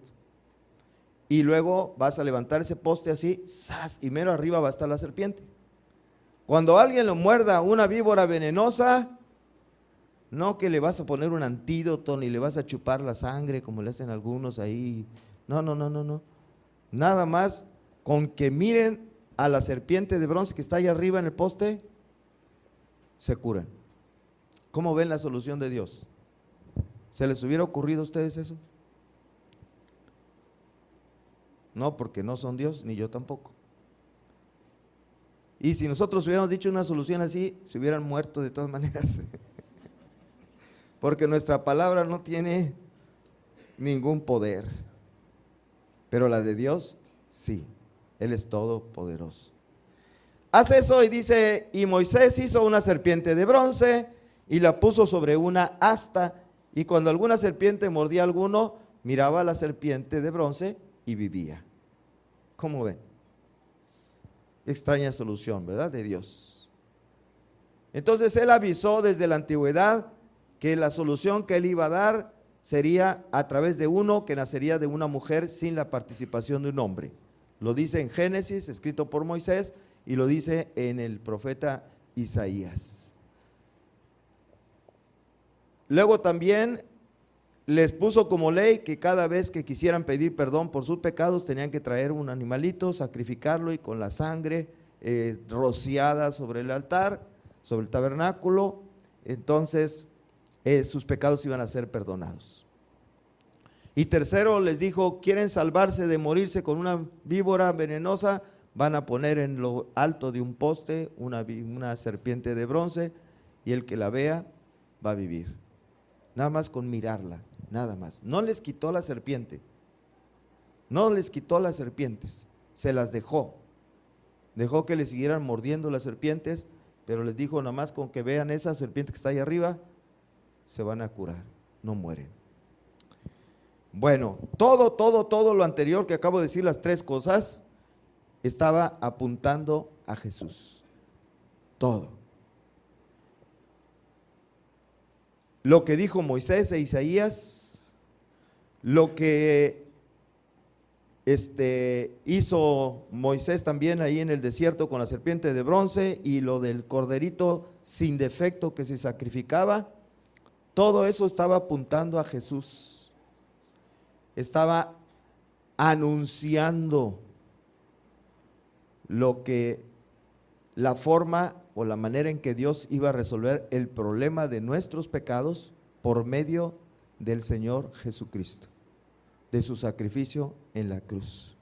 y luego vas a levantar ese poste así, ¡zas!, y mero arriba va a estar la serpiente. Cuando alguien lo muerda una víbora venenosa, no que le vas a poner un antídoto ni le vas a chupar la sangre como le hacen algunos ahí. No. Nada más con que miren a la serpiente de bronce que está ahí arriba en el poste, se curan. ¿Cómo ven la solución de Dios? ¿Se les hubiera ocurrido a ustedes eso? No, porque no son Dios, ni yo tampoco. Y si nosotros hubiéramos dicho una solución así, se hubieran muerto de todas maneras. Porque nuestra palabra no tiene ningún poder. Pero la de Dios, sí. Él es todopoderoso. Hace eso y dice, y Moisés hizo una serpiente de bronce y la puso sobre una asta, y cuando alguna serpiente mordía a alguno, miraba a la serpiente de bronce y vivía. ¿Cómo ven? Extraña solución, ¿verdad? De Dios. Entonces él avisó desde la antigüedad que la solución que él iba a dar sería a través de uno que nacería de una mujer sin la participación de un hombre. Lo dice en Génesis, escrito por Moisés, y lo dice en el profeta Isaías. Luego también les puso como ley que cada vez que quisieran pedir perdón por sus pecados tenían que traer un animalito, sacrificarlo y con la sangre rociada sobre el altar, sobre el tabernáculo, entonces sus pecados iban a ser perdonados. Y tercero les dijo, quieren salvarse de morirse con una víbora venenosa, van a poner en lo alto de un poste una serpiente de bronce y el que la vea va a vivir. Nada más con mirarla, nada más. No les quitó la serpiente, no les quitó las serpientes, se las dejó. Dejó que le siguieran mordiendo las serpientes, pero les dijo nada más con que vean esa serpiente que está ahí arriba, se van a curar, no mueren. Bueno, todo lo anterior que acabo de decir, las tres cosas, estaba apuntando a Jesús. Todo. Lo que dijo Moisés e Isaías, lo que hizo Moisés también ahí en el desierto con la serpiente de bronce y lo del corderito sin defecto que se sacrificaba, todo eso estaba apuntando a Jesús. Estaba anunciando la forma o la manera en que Dios iba a resolver el problema de nuestros pecados por medio del Señor Jesucristo, de su sacrificio en la cruz.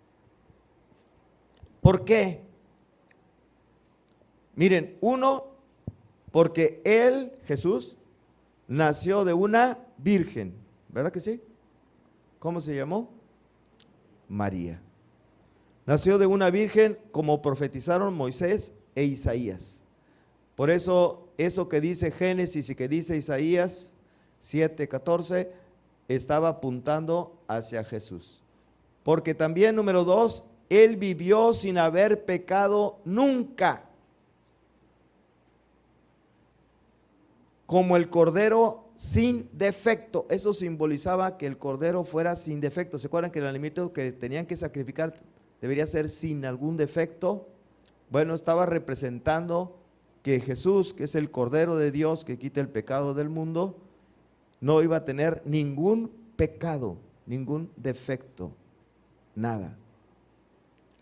¿Por qué? Miren, uno, porque Él, Jesús, nació de una virgen, ¿verdad que sí? ¿Cómo se llamó? María. Nació de una virgen como profetizaron Moisés e Isaías. Por eso que dice Génesis y que dice Isaías 7:14 estaba apuntando hacia Jesús. Porque también, número 2, Él vivió sin haber pecado nunca. Como el cordero sin defecto. Eso simbolizaba que el cordero fuera sin defecto. ¿Se acuerdan que el alimento que tenían que sacrificar debería ser sin algún defecto? Bueno, estaba representando que Jesús, que es el Cordero de Dios que quita el pecado del mundo, no iba a tener ningún pecado, ningún defecto, nada.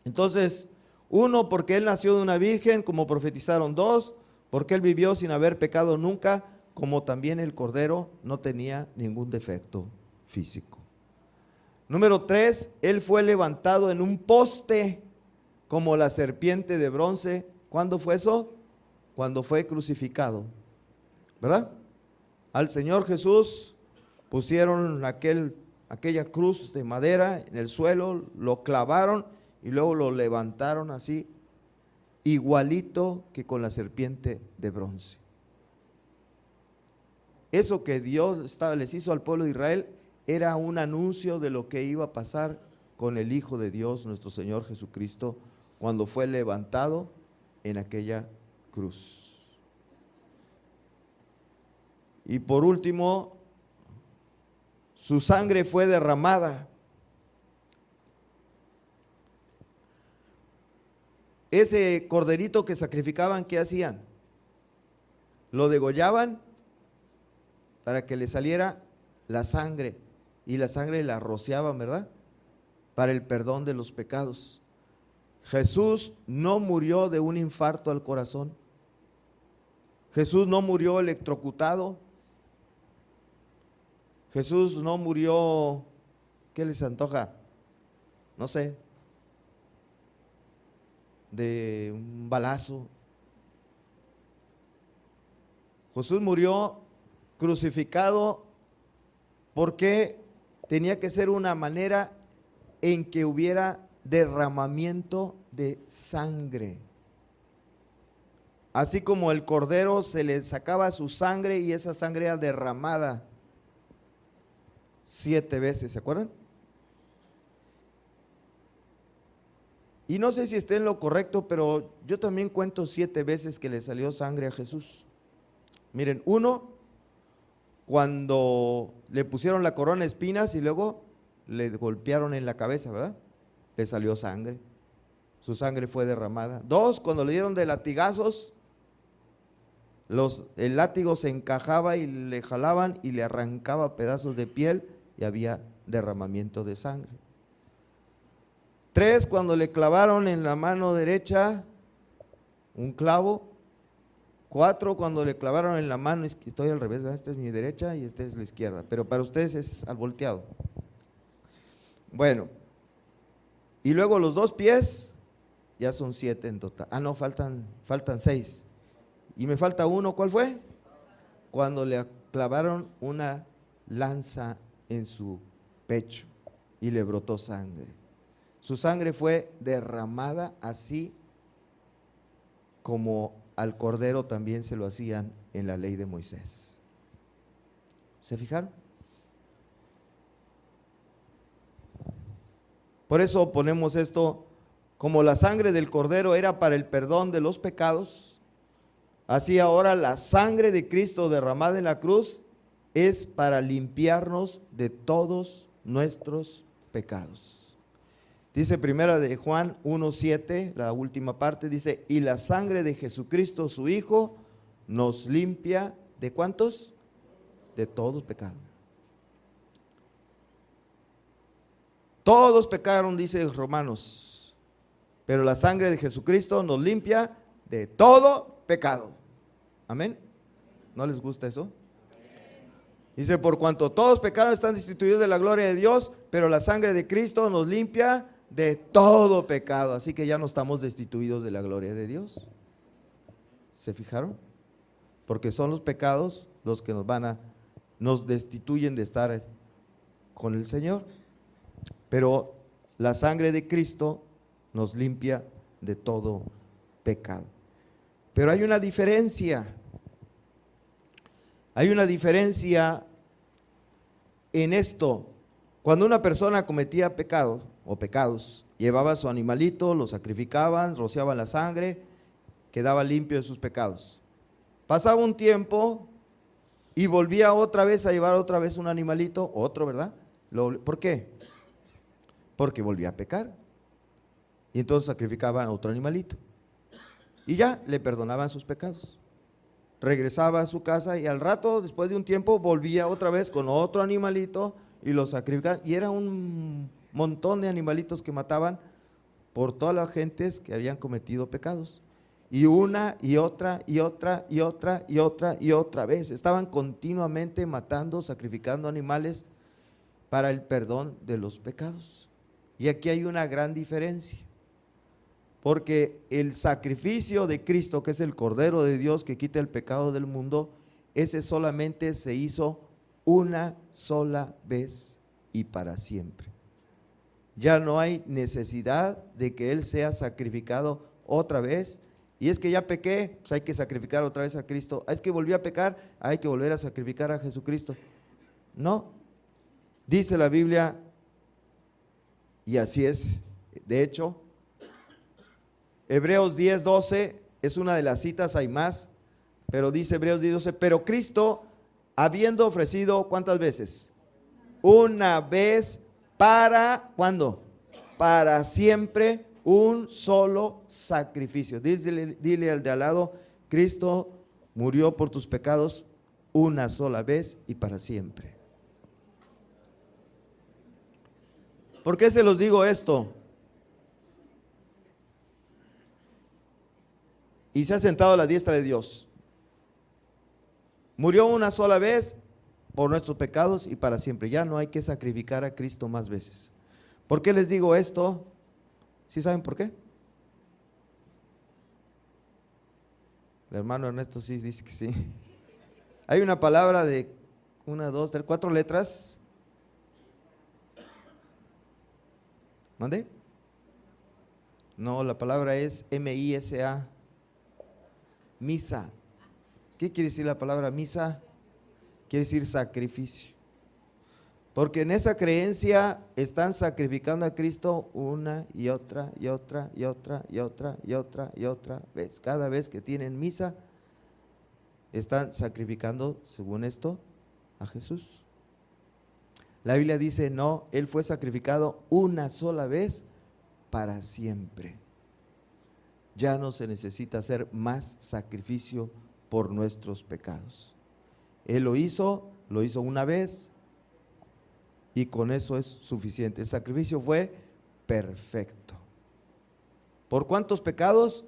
Entonces, uno, porque Él nació de una virgen, como profetizaron. 2, porque Él vivió sin haber pecado nunca, como también el Cordero no tenía ningún defecto físico. Número 3, Él fue levantado en un poste como la serpiente de bronce. ¿Cuándo fue eso? Cuando fue crucificado, ¿verdad? Al Señor Jesús pusieron aquella cruz de madera en el suelo, lo clavaron y luego lo levantaron así, igualito que con la serpiente de bronce. Eso que Dios les hizo al pueblo de Israel era un anuncio de lo que iba a pasar con el Hijo de Dios, nuestro Señor Jesucristo, cuando fue levantado en aquella cruz. Y por último, su sangre fue derramada. Ese corderito que sacrificaban, ¿qué hacían? Lo degollaban para que le saliera la sangre, y la sangre la rociaban, ¿verdad? Para el perdón de los pecados. Jesús no murió de un infarto al corazón. Jesús no murió electrocutado. Jesús no murió, ¿qué les antoja? No sé, de un balazo. Jesús murió crucificado porque tenía que ser una manera en que hubiera derramamiento de sangre. Así como el cordero se le sacaba su sangre y esa sangre era derramada 7 veces, ¿se acuerdan? Y no sé si esté en lo correcto, pero yo también cuento 7 veces que le salió sangre a Jesús. Miren, uno, cuando le pusieron la corona de espinas y luego le golpearon en la cabeza, ¿verdad? Le salió sangre, su sangre fue derramada. 2, cuando le dieron de latigazos, el látigo se encajaba y le jalaban y le arrancaba pedazos de piel y había derramamiento de sangre. 3, cuando le clavaron en la mano derecha un clavo. 4, cuando le clavaron en la mano, estoy al revés, ¿verdad? Esta es mi derecha y esta es la izquierda, pero para ustedes es al volteado. Bueno, y luego los 2 pies, ya son 7 en total. No, faltan 6. Y me falta uno, ¿cuál fue? Cuando le clavaron una lanza en su pecho y le brotó sangre. Su sangre fue derramada así como al cordero también se lo hacían en la ley de Moisés. ¿Se fijaron? Por eso ponemos esto, como la sangre del cordero era para el perdón de los pecados, así ahora la sangre de Cristo derramada en la cruz es para limpiarnos de todos nuestros pecados. Dice primera de Juan 1:7, la última parte, dice, y la sangre de Jesucristo su Hijo nos limpia, ¿de cuántos? De todos pecados. Todos pecaron, dice Romanos, pero la sangre de Jesucristo nos limpia de todo pecado. Amén. ¿No les gusta eso? Dice, por cuanto todos pecaron están destituidos de la gloria de Dios, pero la sangre de Cristo nos limpia de todo pecado. Así que ya no estamos destituidos de la gloria de Dios. ¿Se fijaron? Porque son los pecados los que nos destituyen de estar con el Señor. Pero la sangre de Cristo nos limpia de todo pecado. Pero hay una diferencia. Hay una diferencia en esto. Cuando una persona cometía pecado o pecados, llevaba su animalito, lo sacrificaban, rociaban la sangre, quedaba limpio de sus pecados. Pasaba un tiempo y volvía otra vez a llevar otra vez un animalito, otro, ¿verdad? ¿Por qué? Porque volvía a pecar. Y entonces sacrificaban otro animalito. Y ya le perdonaban sus pecados. Regresaba a su casa y al rato, después de un tiempo, volvía otra vez con otro animalito y lo sacrificaban. Y era un montón de animalitos que mataban por todas las gentes que habían cometido pecados. Y una y otra y otra y otra y otra y otra vez. Estaban continuamente matando, sacrificando animales para el perdón de los pecados. Y aquí hay una gran diferencia. Porque el sacrificio de Cristo, que es el Cordero de Dios que quita el pecado del mundo, ese solamente se hizo una sola vez y para siempre. Ya no hay necesidad de que Él sea sacrificado otra vez. Y es que ya pequé, pues hay que sacrificar otra vez a Cristo. Es que volví a pecar, hay que volver a sacrificar a Jesucristo. No, dice la Biblia Y así es. De hecho, Hebreos 10:12 es una de las citas, hay más, pero dice Hebreos 10:12, pero Cristo, habiendo ofrecido, ¿cuántas veces? Una vez para, ¿cuándo? Para siempre, un solo sacrificio. Dile al de al lado, Cristo murió por tus pecados una sola vez y para siempre. ¿Por qué se los digo esto? Y se ha sentado a la diestra de Dios. Murió una sola vez por nuestros pecados y para siempre. Ya no hay que sacrificar a Cristo más veces. ¿Por qué les digo esto? ¿Sí saben por qué? El hermano Ernesto sí dice que sí. Hay una palabra de 1, 2, 3, 4 letras. ¿Mande? No, la palabra es M-I-S-A. Misa. ¿Qué quiere decir la palabra misa? Quiere decir sacrificio. Porque en esa creencia están sacrificando a Cristo una y otra y otra y otra y otra y otra y otra vez. Cada vez que tienen misa, están sacrificando, según esto, a Jesús. La Biblia dice, no, Él fue sacrificado una sola vez para siempre. Ya no se necesita hacer más sacrificio por nuestros pecados. Él lo hizo una vez y con eso es suficiente. El sacrificio fue perfecto. ¿Por cuántos pecados?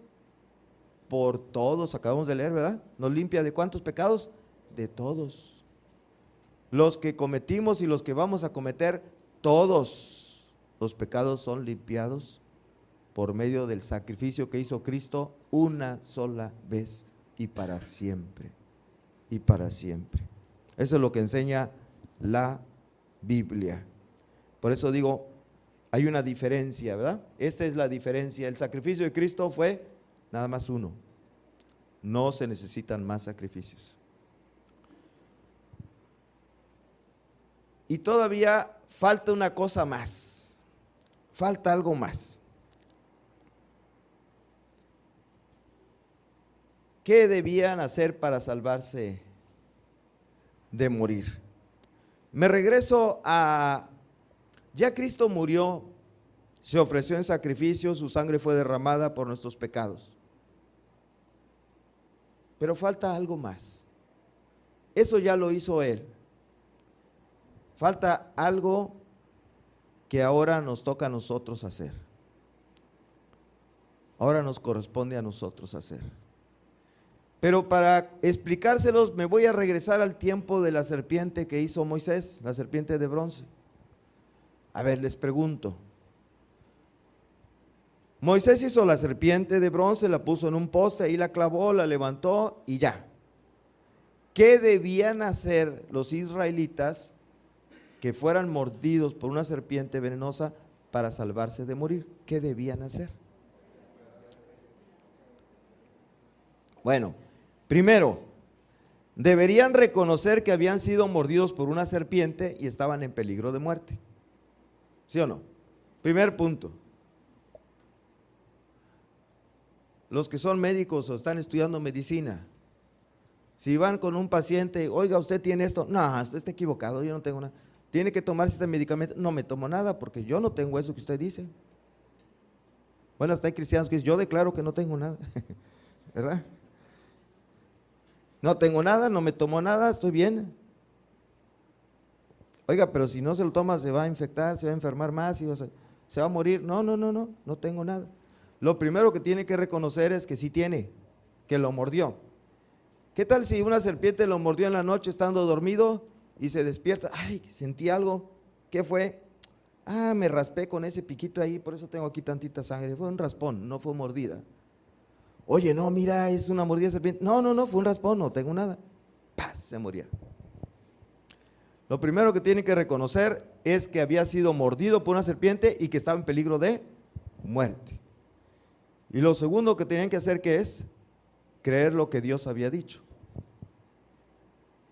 Por todos, acabamos de leer, ¿verdad? ¿Nos limpia de cuántos pecados? De todos. Los que cometimos y los que vamos a cometer, todos los pecados son limpiados por medio del sacrificio que hizo Cristo una sola vez y para siempre. Y para siempre. Eso es lo que enseña la Biblia. Por eso digo, hay una diferencia, ¿verdad? Esta es la diferencia. El sacrificio de Cristo fue nada más uno. No se necesitan más sacrificios. Y todavía falta una cosa más. Falta algo más. ¿Qué debían hacer para salvarse de morir? Me regreso a, ya Cristo murió, se ofreció en sacrificio, su sangre fue derramada por nuestros pecados. Pero falta algo más. Eso ya lo hizo Él. Falta algo que ahora nos toca a nosotros hacer. Ahora nos corresponde a nosotros hacer. Pero para explicárselos me voy a regresar al tiempo de la serpiente que hizo Moisés, la serpiente de bronce. A ver, les pregunto. Moisés hizo la serpiente de bronce, la puso en un poste, ahí la clavó, la levantó y ya. ¿Qué debían hacer los israelitas que fueran mordidos por una serpiente venenosa para salvarse de morir? ¿Qué debían hacer? Bueno, primero, deberían reconocer que habían sido mordidos por una serpiente y estaban en peligro de muerte. ¿Sí o no? Primer punto. Los que son médicos o están estudiando medicina, si van con un paciente, oiga, usted tiene esto, no, usted está equivocado, yo no tengo nada. Tiene que tomarse este medicamento, no me tomo nada porque yo no tengo eso que usted dice. Bueno, hasta hay cristianos que dicen, yo declaro que no tengo nada, ¿verdad? No tengo nada, no me tomo nada, estoy bien. Oiga, pero si no se lo toma se va a infectar, se va a enfermar más, y se va a morir. No tengo nada. Lo primero que tiene que reconocer es que sí tiene, que lo mordió. ¿Qué tal si una serpiente lo mordió en la noche estando dormido y se despierta? Ay, sentí algo. ¿Qué fue? Ah, me raspé con ese piquito ahí, por eso tengo aquí tantita sangre. Fue un raspón, no fue mordida. Oye, no, mira, es una mordida de serpiente. No, fue un raspón, no tengo nada. ¡Paz! Se moría. Lo primero que tiene que reconocer es que había sido mordido por una serpiente y que estaba en peligro de muerte. Y lo segundo que tenían que hacer, ¿qué es? Creer lo que Dios había dicho.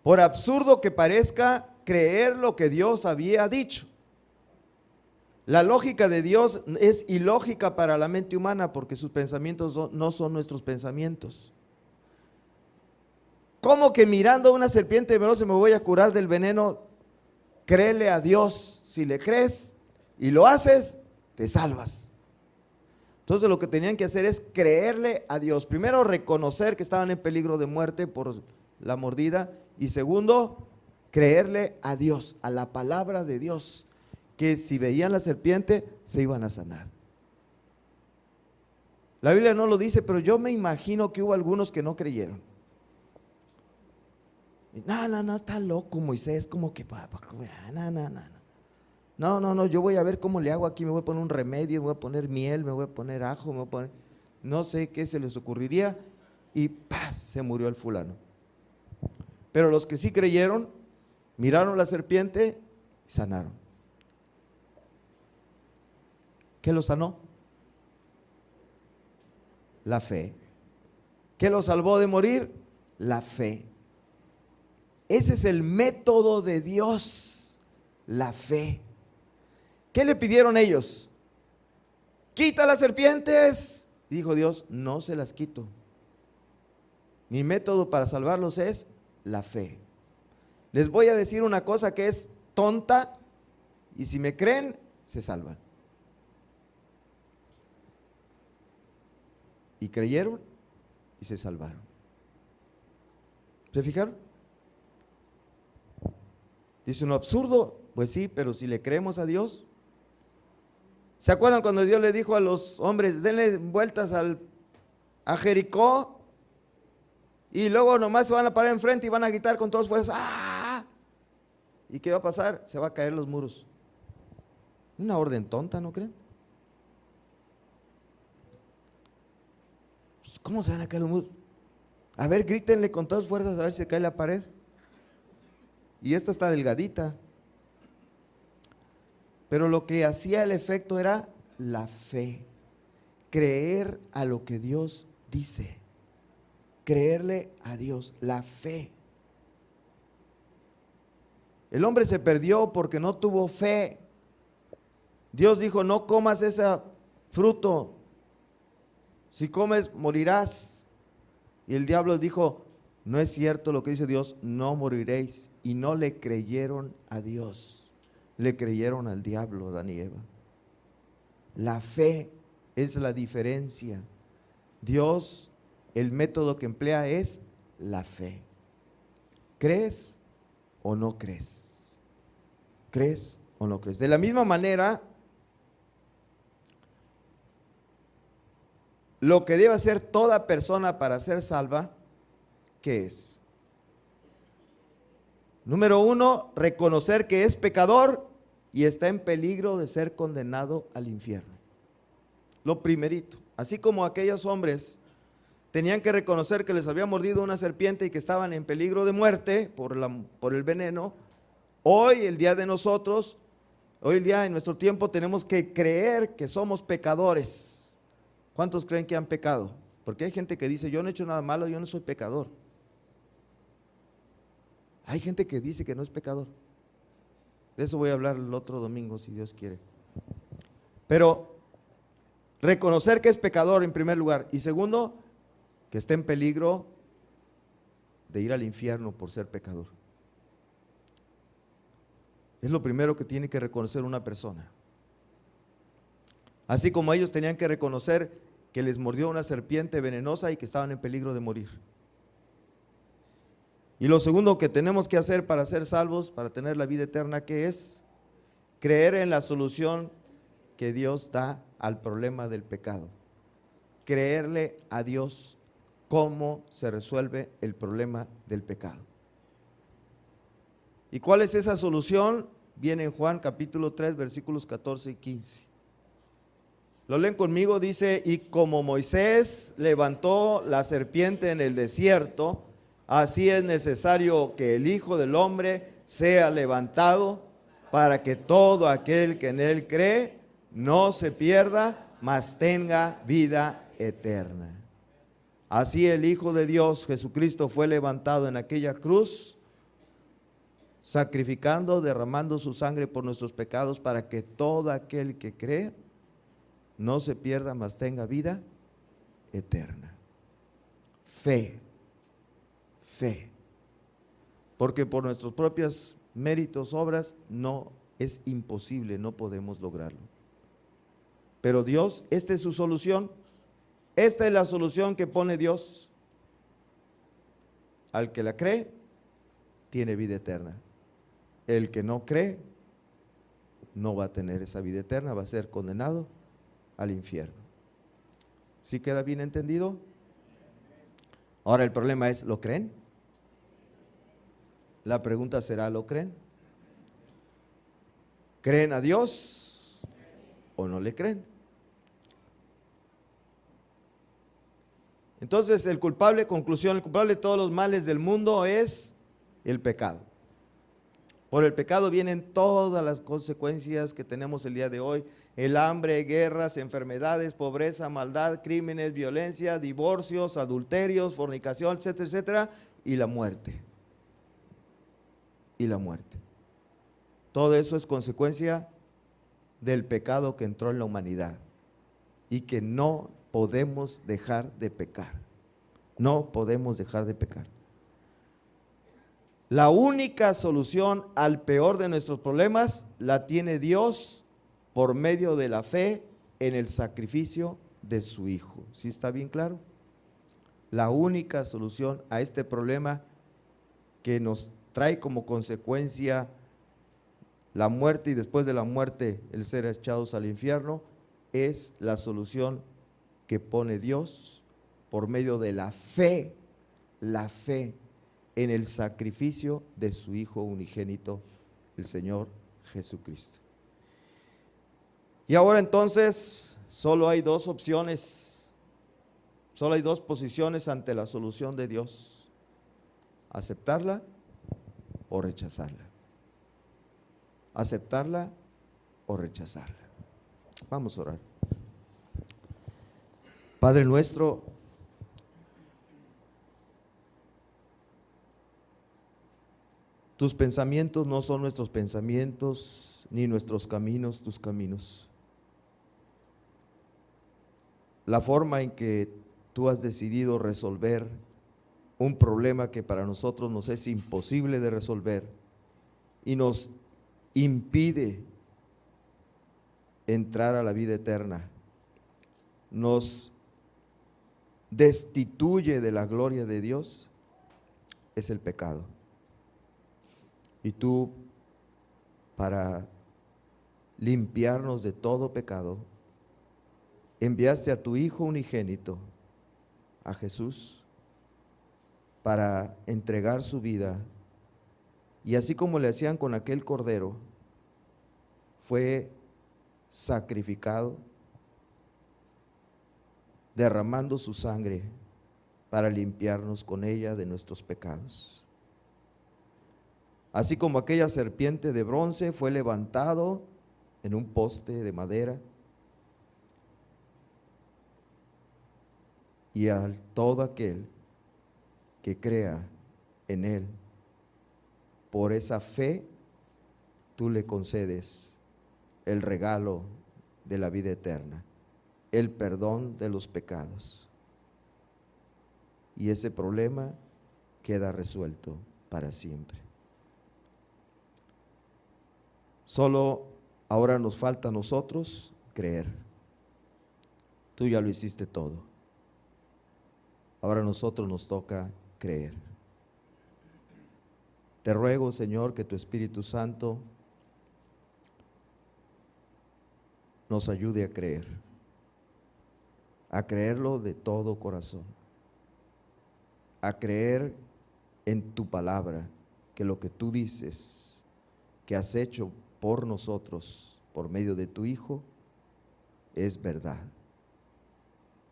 Por absurdo que parezca, creer lo que Dios había dicho. La lógica de Dios es ilógica para la mente humana porque sus pensamientos no son nuestros pensamientos. ¿Cómo que mirando a una serpiente venenosa me voy a curar del veneno? Créele a Dios. Si le crees y lo haces, te salvas. Entonces lo que tenían que hacer es creerle a Dios. Primero, reconocer que estaban en peligro de muerte por la mordida. Y segundo, creerle a Dios, a la palabra de Dios, que si veían la serpiente se iban a sanar. La Biblia no lo dice, pero yo me imagino que hubo algunos que no creyeron. No, está loco Moisés, como que no, yo voy a ver cómo le hago aquí, me voy a poner un remedio, me voy a poner miel, me voy a poner ajo, me voy a poner, no sé qué se les ocurriría, y ¡paz! Se murió el fulano. Pero los que sí creyeron, miraron la serpiente y sanaron. ¿Qué lo sanó? La fe. ¿Qué lo salvó de morir? La fe. Ese es el método de Dios, la fe. ¿Qué le pidieron ellos? Quita las serpientes. Dijo Dios, no se las quito. Mi método para salvarlos es la fe. Les voy a decir una cosa que es tonta y si me creen, se salvan. Y creyeron y se salvaron. ¿Se fijaron? Dice uno, absurdo. Pues sí, pero si le creemos a Dios. ¿Se acuerdan cuando Dios le dijo a los hombres, denle vueltas a Jericó? Y luego nomás se van a parar enfrente y van a gritar con todas fuerzas, ¡ah! ¿Y qué va a pasar? Se va a caer los muros. Una orden tonta, ¿no creen? ¿Cómo se van a caer los muros? A ver, grítenle con todas fuerzas a ver si se cae la pared. Y esta está delgadita. Pero lo que hacía el efecto era la fe. Creer a lo que Dios dice. Creerle a Dios, la fe. El hombre se perdió porque no tuvo fe. Dios dijo, no comas ese fruto. Si comes, morirás. Y el diablo dijo, no es cierto lo que dice Dios, no moriréis. Y no le creyeron a Dios, le creyeron al diablo, Adán y Eva. La fe es la diferencia. Dios, el método que emplea es la fe. ¿Crees o no crees? ¿Crees o no crees? De la misma manera, lo que debe hacer toda persona para ser salva, ¿qué es? Número 1, reconocer que es pecador y está en peligro de ser condenado al infierno. Lo primerito, así como aquellos hombres tenían que reconocer que les había mordido una serpiente y que estaban en peligro de muerte por el veneno, hoy, el día de nosotros, hoy el día en nuestro tiempo tenemos que creer que somos pecadores. ¿Cuántos creen que han pecado? Porque hay gente que dice, yo no he hecho nada malo, yo no soy pecador. Hay gente que dice que no es pecador. De eso voy a hablar el otro domingo, si Dios quiere. Pero reconocer que es pecador en primer lugar. Y segundo, que está en peligro de ir al infierno por ser pecador. Es lo primero que tiene que reconocer una persona. Así como ellos tenían que reconocer que les mordió una serpiente venenosa y que estaban en peligro de morir. Y lo segundo que tenemos que hacer para ser salvos, para tener la vida eterna, ¿qué es? Creer en la solución que Dios da al problema del pecado. Creerle a Dios cómo se resuelve el problema del pecado. ¿Y cuál es esa solución? Viene en Juan capítulo 3, versículos 14 y 15. Lo leen conmigo, dice, y como Moisés levantó la serpiente en el desierto, así es necesario que el Hijo del Hombre sea levantado para que todo aquel que en él cree no se pierda, mas tenga vida eterna. Así el Hijo de Dios, Jesucristo, fue levantado en aquella cruz, sacrificando, derramando su sangre por nuestros pecados para que todo aquel que cree no se pierda, mas tenga vida eterna. Fe, fe. Porque por nuestros propios méritos, obras, no es imposible, no podemos lograrlo. Pero Dios, esta es su solución. Esta es la solución que pone Dios. Al que la cree, tiene vida eterna. El que no cree, no va a tener esa vida eterna, va a ser condenado al infierno. ¿Sí queda bien entendido? Ahora el problema es, ¿lo creen? La pregunta será, ¿lo creen? ¿Creen a Dios o no le creen? Entonces el culpable, conclusión, el culpable de todos los males del mundo es el pecado. Por el pecado vienen todas las consecuencias que tenemos el día de hoy: el hambre, guerras, enfermedades, pobreza, maldad, crímenes, violencia, divorcios, adulterios, fornicación, etcétera, etcétera, y la muerte. Y la muerte. Todo eso es consecuencia del pecado que entró en la humanidad y que no podemos dejar de pecar. No podemos dejar de pecar. La única solución al peor de nuestros problemas la tiene Dios por medio de la fe en el sacrificio de su Hijo. ¿Sí está bien claro? La única solución a este problema que nos trae como consecuencia la muerte y después de la muerte el ser echados al infierno es la solución que pone Dios por medio de la fe en el sacrificio de su Hijo unigénito, el Señor Jesucristo. Y ahora entonces solo hay dos opciones, solo hay dos posiciones ante la solución de Dios: aceptarla o rechazarla. Aceptarla o rechazarla. Vamos a orar. Padre nuestro, tus pensamientos no son nuestros pensamientos, ni nuestros caminos tus caminos. La forma en que tú has decidido resolver un problema que para nosotros nos es imposible de resolver y nos impide entrar a la vida eterna, nos destituye de la gloria de Dios, es el pecado. Y tú, para limpiarnos de todo pecado, enviaste a tu Hijo unigénito, a Jesús, para entregar su vida. Y así como le hacían con aquel cordero, fue sacrificado, derramando su sangre para limpiarnos con ella de nuestros pecados. Así como aquella serpiente de bronce fue levantado en un poste de madera, y a todo aquel que crea en él, por esa fe, tú le concedes el regalo de la vida eterna, el perdón de los pecados. Y ese problema queda resuelto para siempre. Solo ahora nos falta a nosotros creer. Tú ya lo hiciste todo. Ahora a nosotros nos toca creer. Te ruego, Señor, que tu Espíritu Santo nos ayude a creerlo de todo corazón, a creer en tu palabra, que lo que tú dices, que has hecho por nosotros, por medio de tu Hijo, es verdad,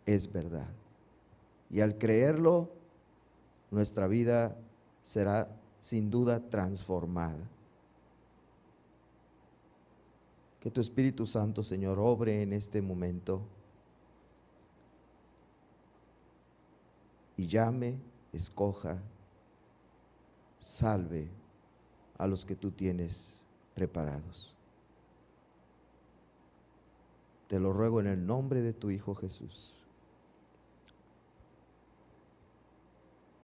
es verdad. Y al creerlo, nuestra vida será sin duda transformada. Que tu Espíritu Santo, Señor, obre en este momento y llame, escoja, salve a los que tú tienes preparados. Te lo ruego en el nombre de tu Hijo Jesús.